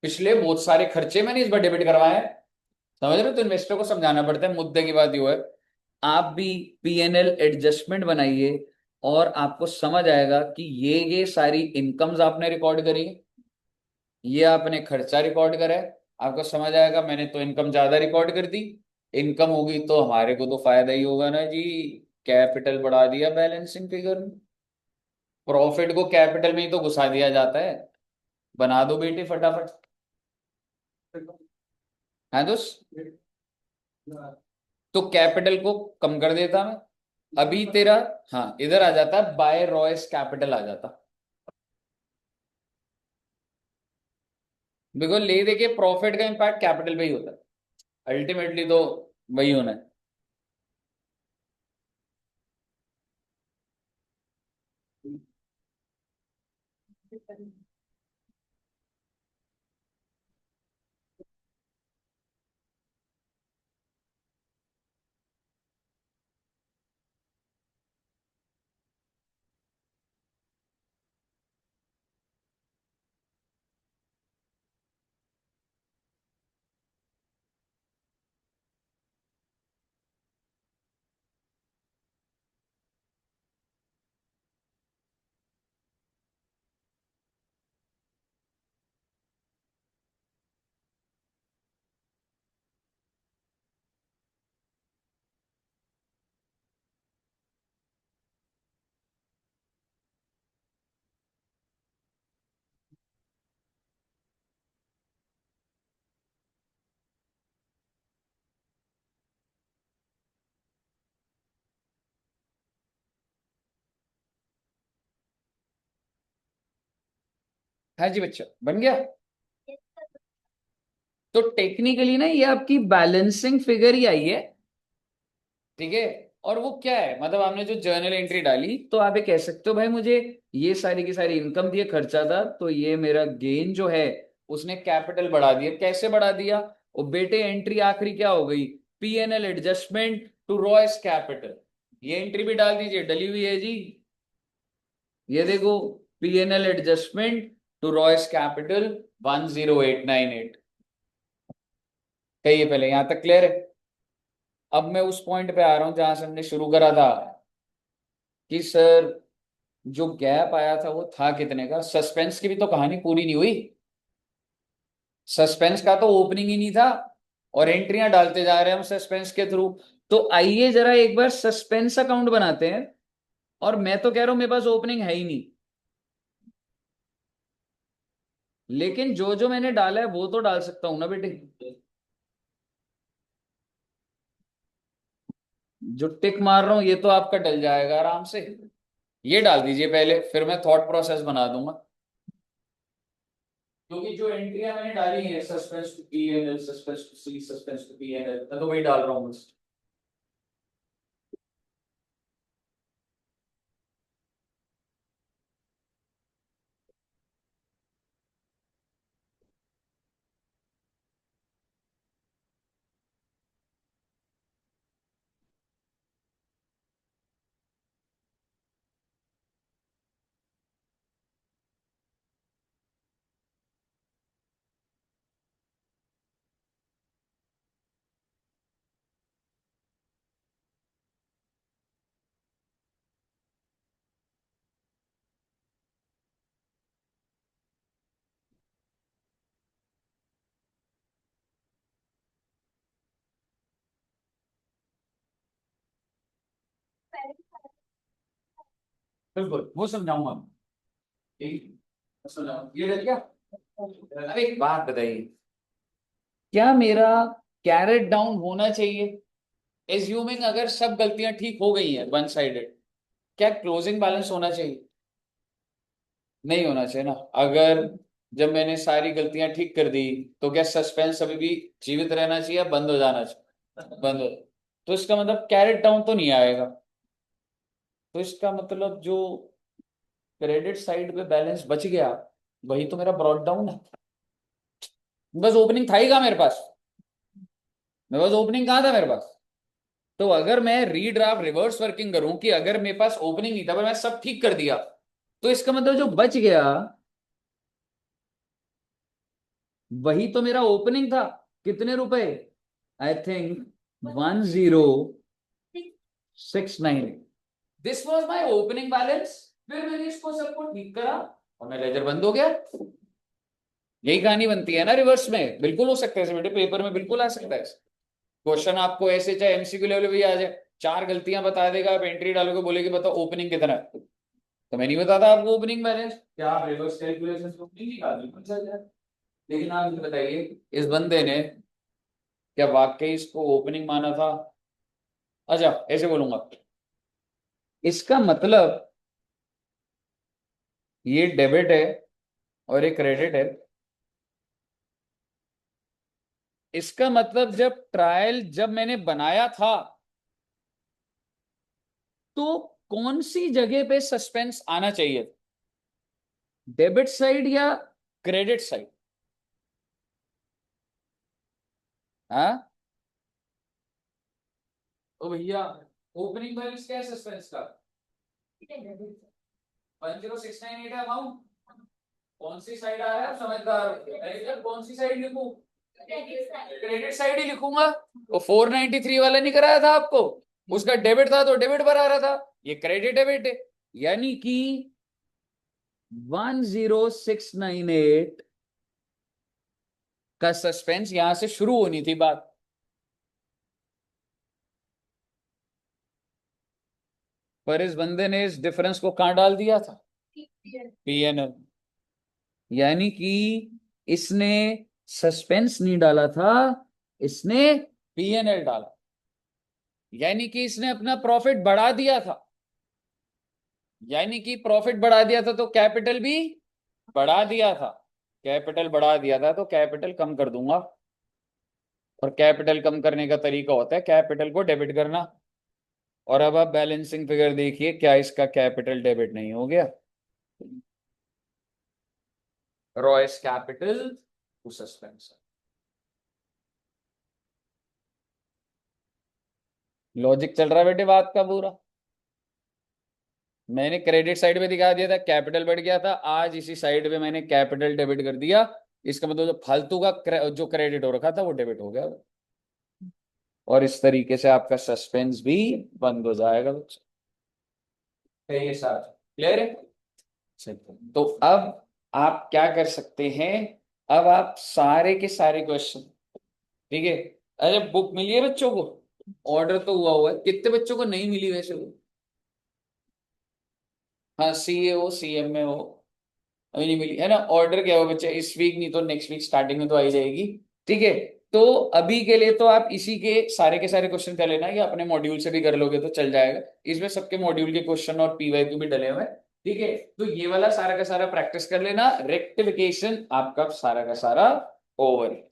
पिछले बहुत सारे खर्चे मैंने इस बार डेबिट करवाए हैं। समझ रहे हो? तो इन्वेस्टर को समझाना पड़ता है। मुद्दे की बात ये है, आप भी पीएनएल एडजस्टमेंट बनाइए और आपको समझ आएगा कि ये सारी इनकम्स आपने रिकॉर्ड करी है, ये आपने खर्चा रिकॉर्ड करा है। आपको समझ आएगा मैंने तो इनकम ज्यादा रिकॉर्ड कर दी, इनकम होगी तो हमारे को तो फायदा ही होगा ना जी, कैपिटल बढ़ा दिया बैलेंसिंग फिगर में। प्रॉफिट को कैपिटल में ही तो घुसा दिया जाता है। बना दो बेटे फटाफट। है दोस्त? तो कैपिटल को कम कर देता मैं, अभी तेरा, हाँ इधर आ जाता, बाय रॉयस कैपिटल आ जाता। बिकॉज ले दे के प्रॉफिट का इंपैक्ट कैपिटल पे ही होता है, अल्टीमेटली तो वही होना है। हाँ जी बच्चा, बन गया। तो टेक्निकली ना ये आपकी बैलेंसिंग फिगर ही आई है, ठीक है। और वो क्या है, मतलब आपने जो जर्नल एंट्री डाली, तो आप ये कह सकते हो भाई मुझे ये सारी की सारी इनकम थी, ये खर्चा था, तो ये मेरा गेन जो है उसने कैपिटल बढ़ा दिया। कैसे बढ़ा दिया? और बेटे एंट्री आखिरी क्या हो गई, PNL adjustment to Roy's capital. ये एंट्री भी डाल दीजिए, डली हुई है जी, ये देखो, PNL adjustment to Roy's capital 10898। कहिए पहले यहां तक क्लियर है? अब मैं उस पॉइंट पे आ रहा हूं जहां से हमने शुरू करा था, कि सर जो गैप आया था वो था कितने का? सस्पेंस की भी तो कहानी पूरी नहीं हुई, सस्पेंस का तो ओपनिंग ही नहीं था, और एंट्रियां डालते जा रहे हैं हम सस्पेंस के थ्रू। तो आइए जरा एक बार सस्पेंस अकाउंट बनाते हैं, और मैं तो कह रहा हूं मेरे पास ओपनिंग है ही नहीं, लेकिन जो जो मैंने डाला है वो तो डाल सकता हूं ना बेटे। जो टिक मार रहा हूं ये तो आपका डल जाएगा आराम से, ये डाल दीजिए पहले, फिर मैं थॉट प्रोसेस बना दूंगा। क्योंकि जो एंट्रियां मैंने डाली है, suspense to PNL, suspense to C, suspense to PNL, मैं तो वही डाल रहा हूँ बस। बिल्कुल वो समझाऊंगा। ये डर क्या। अब एक बात बताइए, क्या मेरा कैरेट डाउन होना चाहिए? एज्यूमिंग अगर सब गलतियां ठीक हो गई हैं वन साइडेड, क्या क्लोजिंग बैलेंस होना चाहिए? नहीं होना चाहिए ना। अगर जब मैंने सारी गलतियां ठीक कर दी, तो क्या सस्पेंस अभी भी जीवित रहना चाहिए या बंद हो जाना चाहिए? बंद हो। तो इसका मतलब कैरेट डाउन तो नहीं आएगा। तो इसका मतलब जो क्रेडिट साइड पे बैलेंस बच गया, वही तो मेरा ब्रॉड डाउन है। बस ओपनिंग था ही कहाँ मेरे पास, मेरे पास ओपनिंग कहाँ था मेरे पास। तो अगर मैं रीड्राफ्ट रिवर्स वर्किंग करूं कि अगर मेरे पास ओपनिंग नहीं था पर मैं सब ठीक कर दिया, तो इसका मतलब जो बच गया वही तो मेरा ओपनिंग था। कितने रुपए? I think 10,690। This was my opening balance. फिर मैंने इसको सबको ठीक करा और मेरा लेजर बंद हो गया। यही कहानी बनती है ना रिवर्स में। बिल्कुल हो सकता है बेटे, पेपर में बिल्कुल आ सकता है। क्वेश्चन आपको ऐसे चाहे एमसीक्यू लेवल भी आ जाए, चार गलतियां बता देगा, आप एंट्री डालोगे, बोलेगे बताओ ओपनिंग कितना है, तो मैं नहीं बताता आपको ओपनिंग बैलेंस। क्या आप रिवर्स कैलकुलेशन से ओपनिंग निकाल दी? लेकिन आप मुझे बताइए, इस बंदे ने क्या वाकई इसको ओपनिंग माना था? अच्छा ऐसे बोलूंगा, इसका मतलब ये डेबिट है और ये क्रेडिट है। इसका मतलब जब ट्रायल जब मैंने बनाया था, तो कौन सी जगह पे सस्पेंस आना चाहिए? डेबिट साइड या क्रेडिट साइड? हाँ तो भैया, ओपनिंग बैलेंस क्या है सस्पेंस का? 10698 है अमाउंट। कौन सी साइड आ रहा है आप समझदार हो। अरे सर कौन सी साइड लिखूं? क्रेडिट साइड ही लिखूंगा। वो 493 वाला नहीं कराया था आपको, उसका डेबिट था तो डेबिट भरा रहा था, ये क्रेडिट डेबिट है। यानी कि 10698 का सस्पेंस यहां से शुरू होनी थी बात। पर इस बंदे ने इस डिफरेंस को कहां डाल दिया था? पीएनएल। यानी कि इसने सस्पेंस नहीं डाला था, इसने पीएनएल डाला। यानी कि इसने अपना प्रॉफिट बढ़ा दिया था। यानी कि प्रॉफिट बढ़ा दिया था तो कैपिटल भी बढ़ा दिया था। कैपिटल बढ़ा दिया था तो कैपिटल कम कर दूंगा। और कैपिटल कम करने का तरीका होता है कैपिटल को डेबिट करना। और अब आप बैलेंसिंग फिगर देखिए, क्या इसका कैपिटल डेबिट नहीं हो गया? Roy's capital to suspense. Logic चल रहा है बेटे बात का पूरा। मैंने क्रेडिट साइड पे दिखा दिया था कैपिटल बढ़ गया था, आज इसी साइड पे मैंने कैपिटल डेबिट कर दिया। इसका मतलब जो फालतू का जो क्रेडिट हो रखा था वो डेबिट हो गया। और इस तरीके से आपका सस्पेंस भी बंद हो जाएगा बच्चा। है ये सारा क्लियर है? चलिए, तो अब आप क्या कर सकते हैं? अब आप सारे के सारे क्वेश्चन, ठीक है। अरे बुक मिली है बच्चों को? ऑर्डर तो हुआ है, कितने बच्चों को नहीं मिली वैसे वो? हाँ सीए हो सीएम में हो, अभी नहीं मिली है ना। ऑर्डर क्या हो बच्चे, इस वीक नहीं तो नेक्स्ट वीक स्टार्टिंग में तो आई जाएगी। ठीक है। तो अभी के लिए तो आप इसी के सारे क्वेश्चन कर लेना, या अपने मॉड्यूल से भी कर लोगे तो चल जाएगा। इसमें सबके मॉड्यूल के क्वेश्चन और पीवाईक्यू भी डले हुए हैं। ठीक है। तो ये वाला सारा का सारा प्रैक्टिस कर लेना, रेक्टिफिकेशन आपका सारा का सारा ओवर है।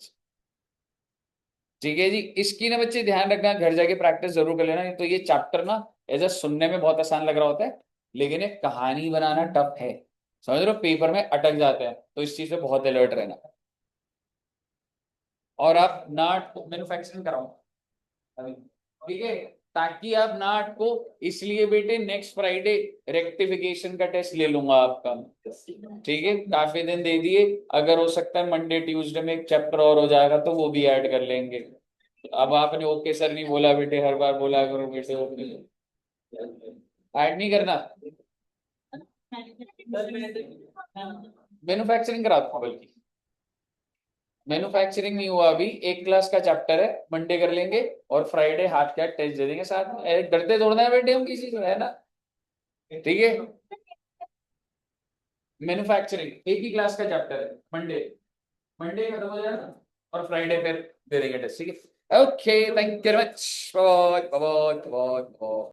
ठीक है जी, इसकी ना बच्चे ध्यान रखना, घर जाके प्रैक्टिस जरूर कर लेना। नहीं तो ये चैप्टर ना एज सुनने में बहुत आसान लग रहा होता है, लेकिन ये कहानी बनाना टफ है। समझ रहे हो, पेपर में अटक जाते हैं, तो इस चीज से बहुत अलर्ट रहना। और आप नाट मैन्युफैक्चरिंग कराओ अभी, ठीक है। ताकि आप नाट को, इसलिए बेटे नेक्स्ट फ्राइडे रेक्टिफिकेशन का टेस्ट ले लूंगा आपका। ठीक है, काफी दिन दे दिए, अगर हो सकता है मंडे ट्यूसडे में एक चैप्टर और हो जाएगा तो वो भी ऐड कर लेंगे। अब आपने ओके सर नहीं बोला बेटे, हर बार बोला करो बेटे ओके। ऐड नहीं करना। मैन्युफैक्चरिंग कराता हूँ बल्कि। मैन्युफैक्चरिंग नहीं हुआ अभी, एक क्लास का चैप्टर है, मंडे कर लेंगे। और फ्राइडे हाथ का टेस्ट दे देंगे साथ में। डरते दौड़ना है बेटे हम किसी से, है ना। ठीक है, मैन्युफैक्चरिंग एक ही क्लास का चैप्टर है, मंडे, मंडे खत्म हो जाएगा और फ्राइडे फिर दे देंगे टेस्ट, ठीक है। Okay, thank you very much, bye bye bye bye bye.